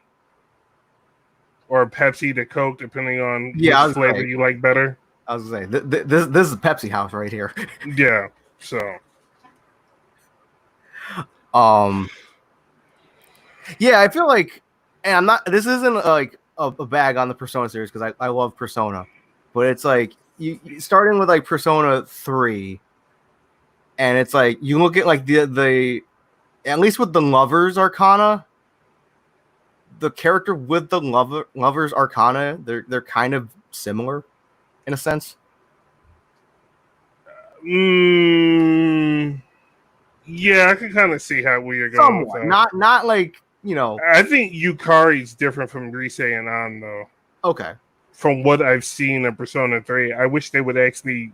or Pepsi to Coke, depending on Yeah, which flavor you like better. I was gonna say this is a Pepsi house right here. Yeah. So Yeah, I feel like, and I'm not. This isn't like a bag on the Persona series because I love Persona, but it's like you starting with like Persona 3, and it's like you look at like the at least with the Lovers Arcana, the character with the Lovers Arcana, they're kind of similar in a sense. yeah, I can kind of see how where you're going with Somewhat, that. not like, you know. I think Yukari's different from Rise and On, though. Okay. From what I've seen in Persona 3, I wish they would actually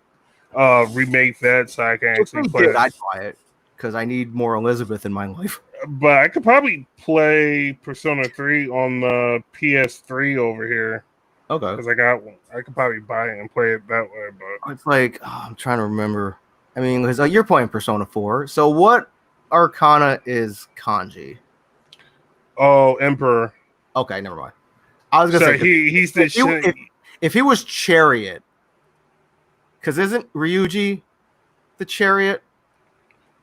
remake that so I can actually play it. I'd buy it because I need more Elizabeth in my life. But I could probably play Persona 3 on the PS3 over here. Okay. Because I got one. I could probably buy it and play it that way. But It's like, I'm trying to remember. I mean, because you're playing Persona 4. So what Arcana is Kanji? oh, Emperor. Okay, never mind. I was gonna So say he's the if he was Chariot, because isn't Ryuji the Chariot?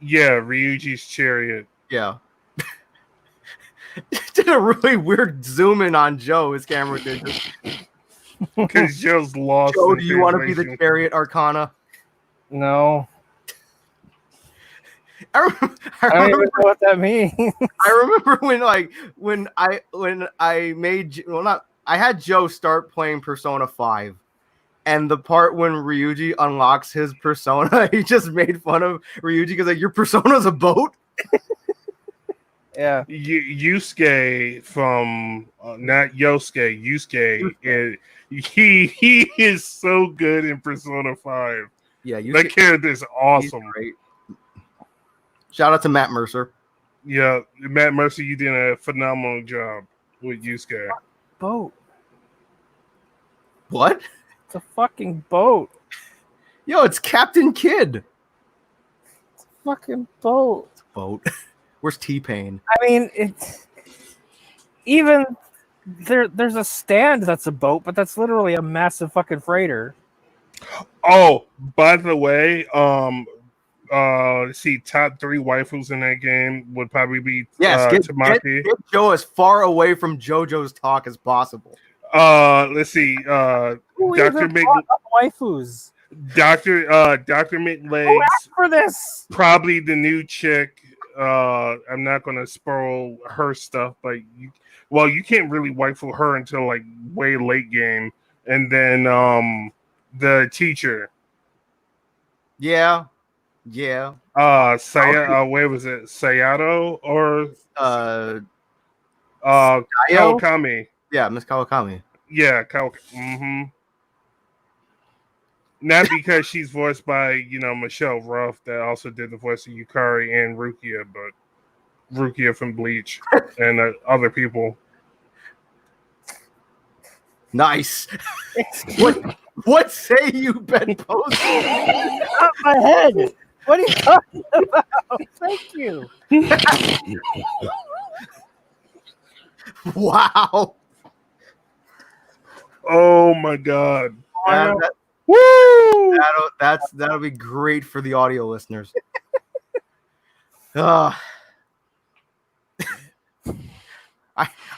yeah, Ryuji's chariot. Yeah. Did a really weird zoom in on Joe. His camera did. Because Joe's lost. Joe, in do you want to be the translation. Chariot Arcana? No, I I don't even know what that means. I remember when I made I had Joe start playing Persona 5, and the part when Ryuji unlocks his persona, he just made fun of Ryuji because like, your persona's a boat. Yeah, Yusuke from not Yosuke. Yusuke, he is so good in Persona 5. Yeah, That character is awesome. Great. Shout out to Matt Mercer. Yeah, Matt Mercer, you did a phenomenal job with Yusuke. boat. What? It's a fucking boat. Yo, it's Captain Kidd. It's a fucking boat. It's a boat. Where's T-Pain? I mean, it's even there's a stand that's a boat, but that's literally a massive fucking freighter. Oh, by the way, let's see, top 3 waifus in that game would probably be Yes, get Tamaki. Joe as far away from JoJo's talk as possible. Let's see, Who Dr. even brought up waifus? Dr. Who McLegs, asked for this? probably the new chick. I'm not gonna spoil her stuff, but you can't really waifu her until like way late game, and then the teacher. Yeah. Where was it? Sayato or Sayo? Kawakami? Yeah, Miss Kawakami. Yeah, Mm-hmm. Not because she's voiced by Michelle Ruff, that also did the voice of Yukari and Rukia, but Rukia from Bleach and other people. Nice. What say you, Ben Post? Not my head. What are you talking about? Thank you. Wow. Oh my god. Woo! That'll be great for the audio listeners. I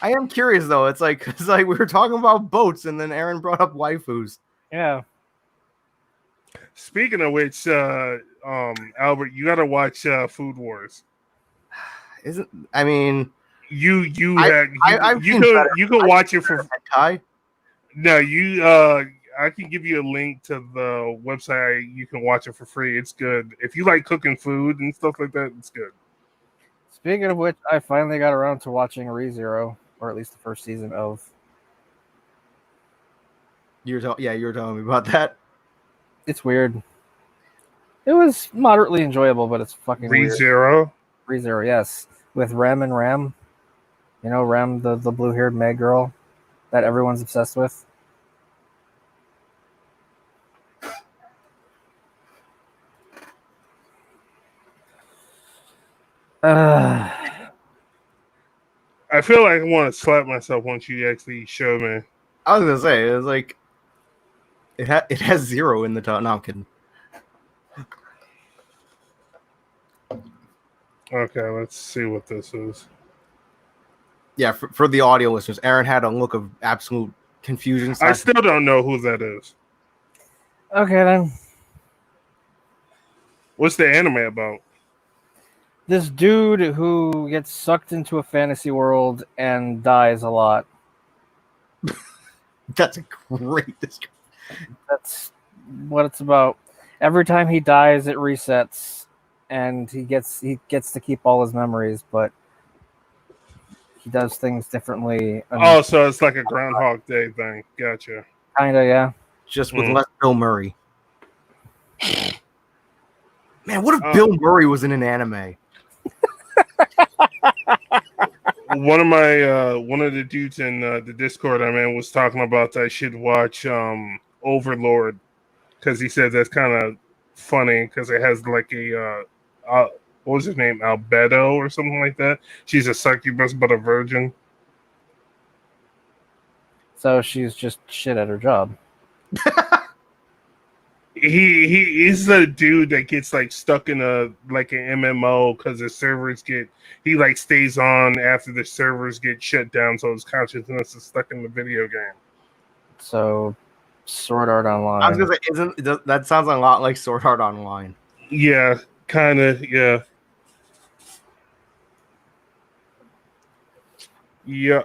am curious though. It's like we were talking about boats, and then Aaron brought up waifus. Yeah. Speaking of which, Albert, you gotta watch Food Wars. Isn't I mean You I, had I've you seen could better. you could I've watch seen it for better hentai. no you I can give you a link to the website. You can watch it for free. It's good if you like cooking food and stuff like that. It's good. Speaking of which, I finally got around to watching ReZero, or at least the first season of. You were telling me about that. It's weird. It was moderately enjoyable, but it's fucking weird. ReZero. ReZero, yes, with Rem and Ram. You know, Rem, the blue-haired Meg girl that everyone's obsessed with. I feel like I want to slap myself once you actually show me. I was gonna say it was like it has zero in the top. No, I'm kidding. Okay, let's see what this is. Yeah, for the audio listeners, Aaron had a look of absolute confusion. I still don't know who that is. Okay, then. What's the anime about? This dude who gets sucked into a fantasy world and dies a lot. That's a great description. That's what it's about. Every time he dies, it resets, and he gets to keep all his memories, but he does things differently. Oh, so it's like a Groundhog Day thing. Gotcha. Kinda, yeah. Just with less Bill Murray. Man, what if Bill Murray was in an anime? One of the dudes in the Discord I'm in was talking about I should watch Overlord because he said that's kind of funny because it has like a what was his name, Albedo or something like that. She's a succubus but a virgin. So she's just shit at her job. He is the dude that gets like stuck in an MMO because the servers he like stays on after the servers get shut down, so his consciousness is stuck in the video game. So Sword Art Online. I was gonna say, that sounds a lot like Sword Art Online? Yeah, kind of. Yeah. Yeah.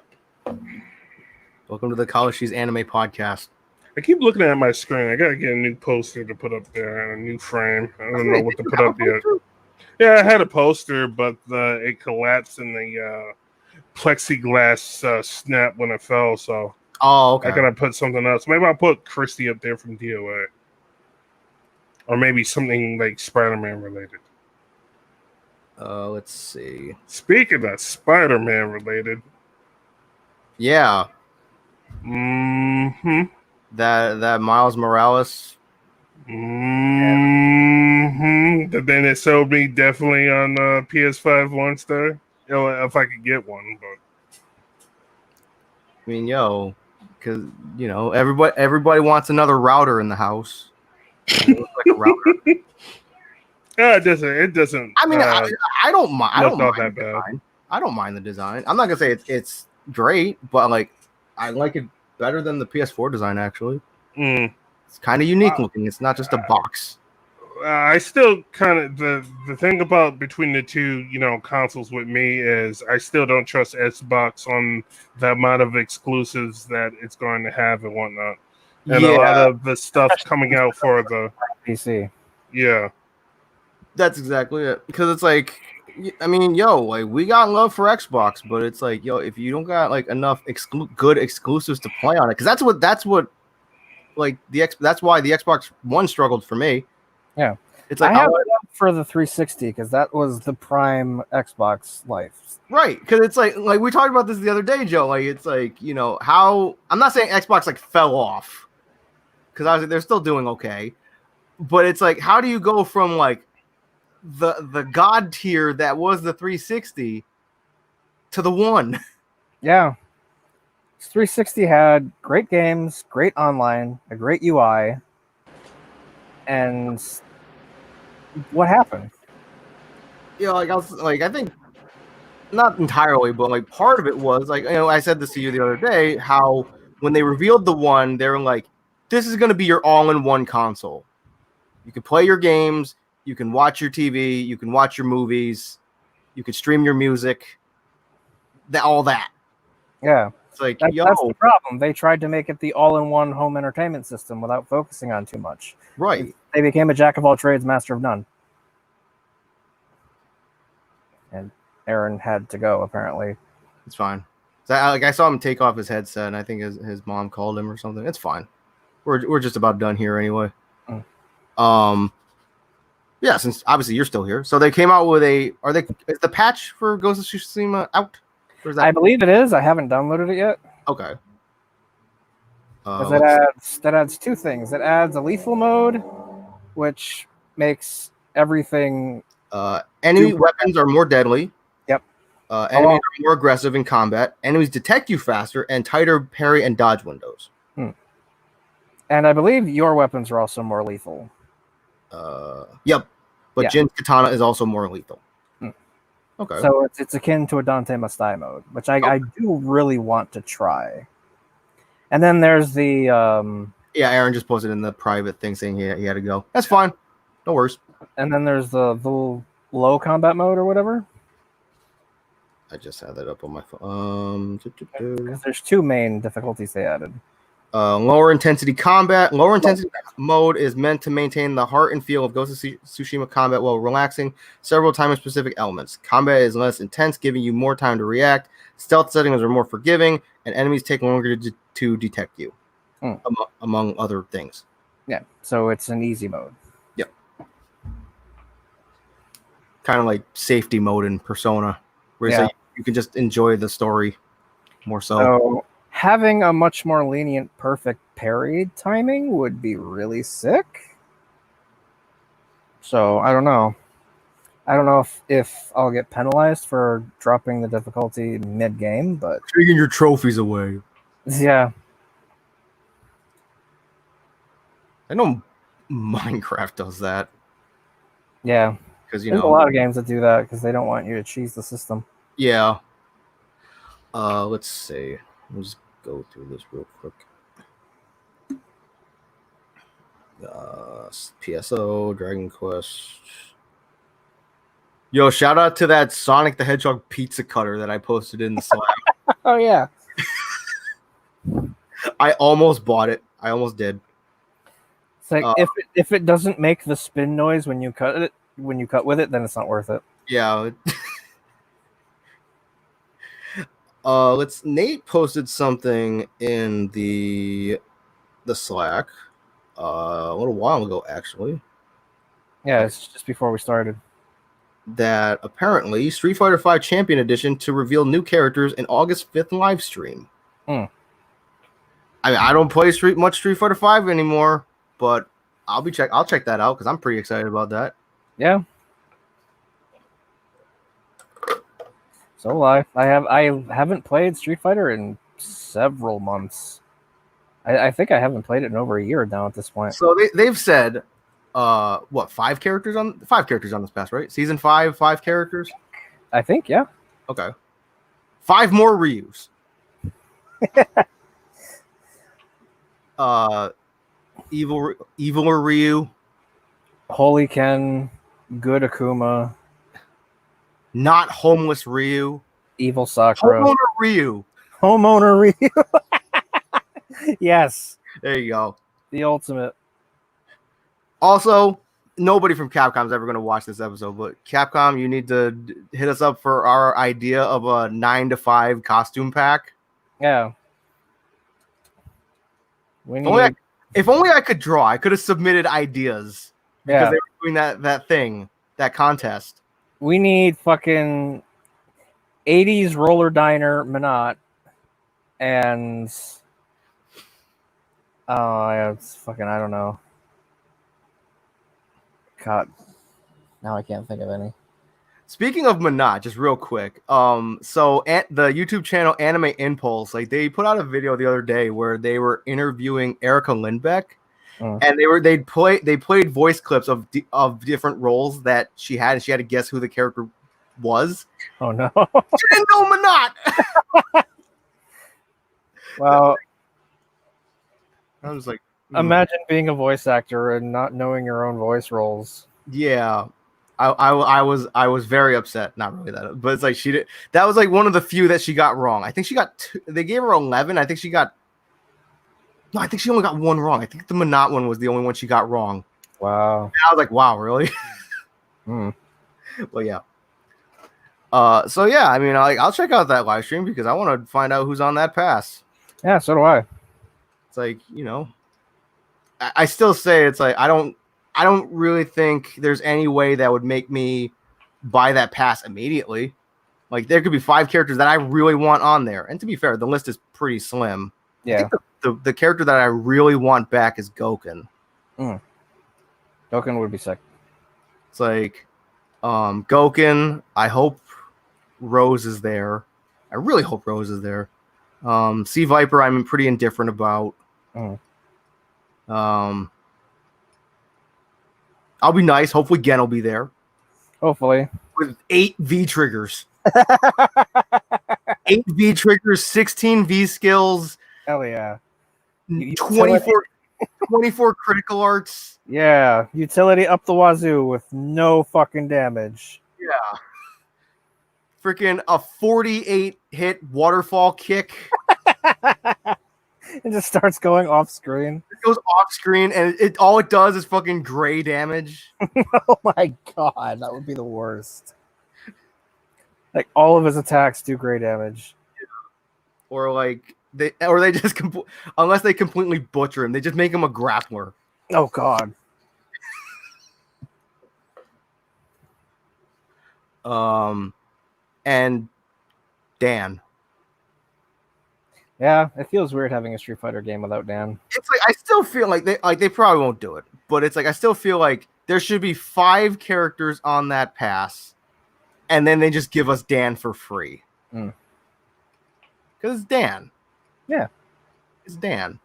Welcome to the College She's Anime Podcast. I keep looking at my screen. I gotta get a new poster to put up there and a new frame. I don't know what to put up yet. Yeah, I had a poster, but it collapsed and the plexiglass snapped when it fell. So okay. I gotta put something else. Maybe I'll put Christy up there from DOA, or maybe something like Spider-Man related. Let's see. Speaking of Spider-Man related, yeah. Mm-hmm. That Miles Morales. Mm-hmm. But then it sold me definitely on PS5 launch day. If I could get one, but I mean, because everybody wants another router in the house. It looks like a router. It doesn't. I mean, I don't mind. I don't mind that the bad. design. I don't mind the design. I'm not gonna say it's great, but like I like it better than the PS4 design. Actually, it's kind of unique looking. It's not just a box. I still kind of the thing about between the two, consoles with me is I still don't trust Xbox on the amount of exclusives that it's going to have and whatnot, and a lot of the stuff coming out for the PC. Yeah, that's exactly it. Because it's like, I mean, like we got love for Xbox, but it's like, if you don't got like enough good exclusives to play on it, because that's what like that's why the Xbox One struggled for me. Yeah, it's like I have it up for the 360 because that was the prime Xbox life. Right, because it's like we talked about this the other day, Joe. Like it's like how I'm not saying Xbox like fell off because obviously they're still doing okay, but it's like how do you go from like the god tier that was the 360 to the One? Yeah, 360 had great games, great online, a great UI, and what happened? I think not entirely, but like part of it was like I said this to you the other day, how when they revealed the One, they were like, "This is going to be your all-in-one console," You can play your games. You can watch your TV. You can watch your movies. You can stream your music. All that. Yeah. It's like, That's the problem. They tried to make it the all-in-one home entertainment system without focusing on too much. right. They became a jack of all trades, master of none. And Aaron had to go, apparently. It's fine. So I saw him take off his headset, and I think his mom called him or something. It's fine. We're just about done here anyway. Yeah, since obviously you're still here. So they came out with is the patch for Ghost of Tsushima out? Or is that... I believe it is. I haven't downloaded it yet. Okay. That adds two things. It adds a lethal mode, which makes everything. Enemy weapons are more deadly. Yep. Enemies are more aggressive in combat. Enemies detect you faster and tighter parry and dodge windows. And I believe your weapons are also more lethal. Yep. But Yeah. Jin's katana is also more lethal. Okay. So it's akin to a Dante Mastai mode, which I do really want to try. And then there's the yeah, Aaron just posted in the private thing saying he had to go. That's fine. No worries. And then there's the low combat mode or whatever. I just had that up on my phone. Because there's two main difficulties they added. Lower intensity combat. Lower intensity mode is meant to maintain the heart and feel of Ghost of Tsushima combat while relaxing several time-specific elements. Combat is less intense, giving you more time to react. Stealth settings are more forgiving, and enemies take longer to detect you, among other things. Yeah, so it's an easy mode. Yep. Kind of like safety mode in Persona, where you can just enjoy the story more so. So having a much more lenient perfect parry timing would be really sick. So I don't know. I don't know if I'll get penalized for dropping the difficulty mid-game, but taking your trophies away. Yeah. I know Minecraft does that. Yeah. Because there's a lot of games that do that because they don't want you to cheese the system. Yeah. Let's see. We'll just go through this real quick. PSO, Dragon Quest. Yo, shout out to that Sonic the Hedgehog pizza cutter that I posted in the Slack. Oh yeah. I almost bought it. I almost did. It's like if it doesn't make the spin noise when you cut with it, then it's not worth it. Yeah. Nate posted something in the Slack a little while ago, actually. Yeah, it's just before we started. That apparently Street Fighter V Champion Edition to reveal new characters in August 5th live stream. I mean, I don't play Street Fighter V anymore, but I'll check that out because I'm pretty excited about that. Yeah. So will I. I haven't played Street Fighter in several months. I think I haven't played it in over a year now at this point. So they've said, five characters on this pass, right? Season 5 characters. I think, yeah. Okay. 5 more Ryus. Evil Ryu. Holy Ken, good Akuma. Not homeless Ryu. Evil Sakura. Homeowner Ryu. Yes. There you go. The ultimate. Also, nobody from Capcom is ever going to watch this episode, but Capcom, you need to hit us up for our idea of a 9 to 5 costume pack. Yeah. If only I could draw. I could have submitted ideas because they were doing that contest. We need fucking 80s roller diner Minot and it's fucking, I don't know. God, now I can't think of any. Speaking of Minot, just real quick. So at the YouTube channel Anime Impulse, like they put out a video the other day where they were interviewing Erica Lindbeck, and they played voice clips of different roles that she had, and she had to guess who the character was. Oh no! She didn't know Minot. Well, I was like, Imagine being a voice actor and not knowing your own voice roles. Yeah. I was very upset. Not really that, but it's like she did. That was like one of the few that she got wrong. I think she got they gave her 11. I think she got. No, I think she only got one wrong. I think the Monot one was the only one she got wrong. Wow. And I was like, wow, really? Hmm. Well, yeah. So yeah, I mean, I'll check out that live stream because I want to find out who's on that pass. Yeah, so do I. It's like, you know, I still say it's like I don't really think there's any way that would make me buy that pass immediately. Like there could be 5 characters that I really want on there, and to be fair, the list is pretty slim. I Yeah. think the character that I really want back is Goken. Token would be sick. It's like Goken. I hope Rose is there. I really hope Rose is there. Sea Viper, I'm pretty indifferent about. I'll be nice. Hopefully, Gen will be there Hopefully. with 8 V triggers. 8 V triggers, 16 V skills, Hell yeah. 24 critical arts. Yeah. Utility up the wazoo with no fucking damage. Yeah. Freaking a 48 hit waterfall kick. It just starts going off screen. It goes off screen and it all it does is fucking gray damage. Oh my god, that would be the worst. Like all of his attacks do great damage. Or like they just unless they completely butcher him, they just make him a grappler. Oh god. And Dan. Yeah, it feels weird having a Street Fighter game without Dan. It's like I still feel like they probably won't do it, but it's like I still feel like there should be 5 characters on that pass, and then they just give us Dan for free. Because it's Dan. Yeah. It's Dan.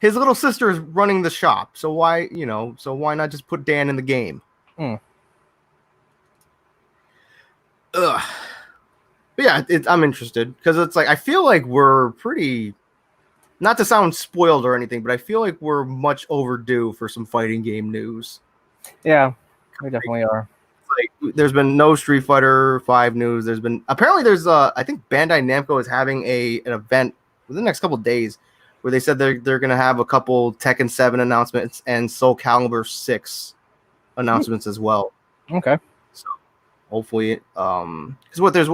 His little sister is running the shop, so why not just put Dan in the game? Ugh. But yeah, I'm interested because it's like I feel like we're pretty, not to sound spoiled or anything, but I feel like we're much overdue for some fighting game news. Yeah, we definitely are. Like, there's been no Street Fighter 5 news. There's I think Bandai Namco is having an event within the next couple of days where they said they're gonna have a couple Tekken 7 announcements and Soul Calibur 6 announcements as well. Okay. So hopefully, because there's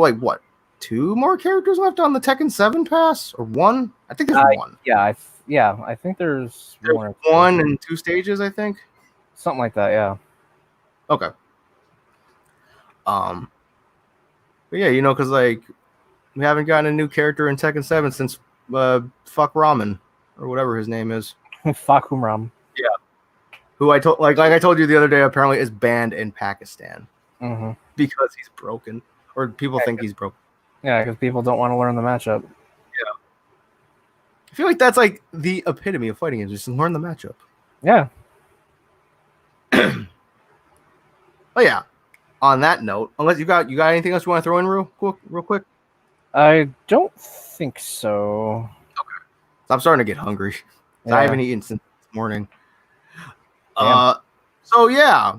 2 more characters left on the Tekken 7 pass, or 1? I think there's 1. Yeah, I think there's 1 and 2 stages, I think. Something like that, yeah. Okay. But yeah, because like we haven't gotten a new character in Tekken 7 since Fuck Ramen or whatever his name is. Fuck Humram. Yeah. Who I told I told you the other day apparently is banned in Pakistan because he's broken, or people think he's broken. Yeah, because people don't want to learn the matchup. Yeah. I feel like that's like the epitome of fighting games, just learn the matchup. Yeah. Oh yeah. On that note, unless you got anything else you want to throw in real quick? I don't think so. Okay. So I'm starting to get hungry. Yeah. I haven't eaten since this morning. Damn. So yeah.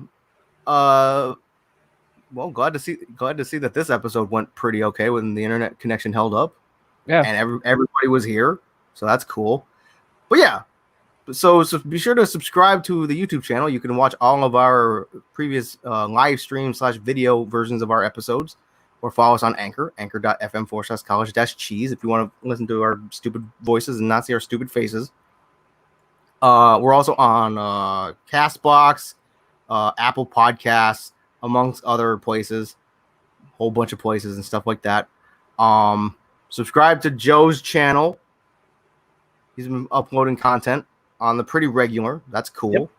Well, glad to see that this episode went pretty okay when the internet connection held up. Yeah. And everybody was here, so that's cool. But yeah. So be sure to subscribe to the YouTube channel. You can watch all of our previous live stream / video versions of our episodes, or follow us on anchor.fm/college-cheese if you want to listen to our stupid voices and not see our stupid faces. We're also on Castbox, Apple Podcasts, amongst other places, whole bunch of places and stuff like that. Subscribe to Joe's channel. He's been uploading content on the pretty regular. That's cool. Yep.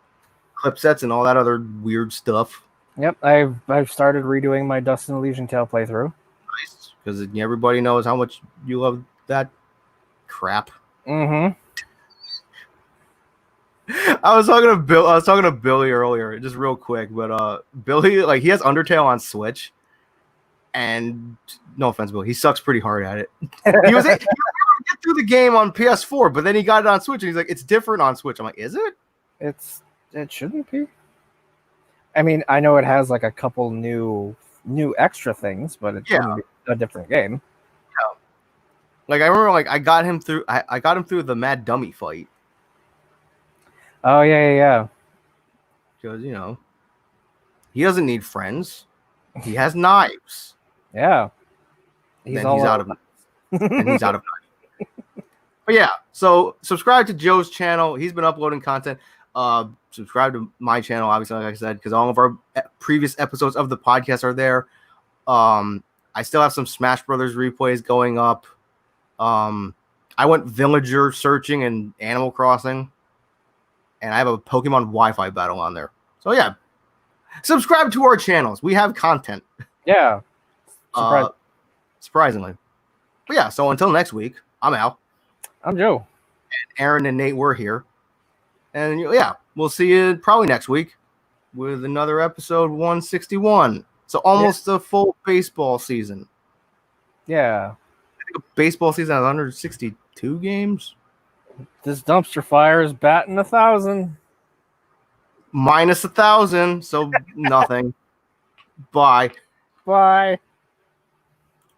Clip sets and all that other weird stuff. Yep, I've started redoing my Dust and Elysian Tale playthrough. Nice, because everybody knows how much you love that crap. I was talking to Billy earlier, just real quick, but Billy, like, he has Undertale on Switch, and no offense, Billy, he sucks pretty hard at it. He was able to get through the game on PS4, but then he got it on Switch, and he's like, "It's different on Switch." I'm like, "Is it?" It shouldn't be. I mean, I know it has like a couple new extra things, but it shouldn't be a different game. Like I remember, like I got him through the Mad Dummy fight Oh yeah. because he doesn't need friends. He has knives. Yeah. He's out of knives. But yeah, so subscribe to Joe's channel. He's been uploading content. Subscribe to my channel, obviously, like I said, because all of our previous episodes of the podcast are there. I still have some Smash Brothers replays going up. I went villager searching in Animal Crossing, and I have a Pokemon Wi-Fi battle on there. So yeah, subscribe to our channels. We have content. Yeah. Surprisingly. But yeah, so until next week, I'm Al. I'm Joe. Aaron and Nate were here. And yeah, we'll see you probably next week with another episode 161. So almost a full baseball season. Yeah. I think a baseball season has 162 games. This dumpster fire is batting 1,000. Minus 1,000, so nothing. Bye. Bye.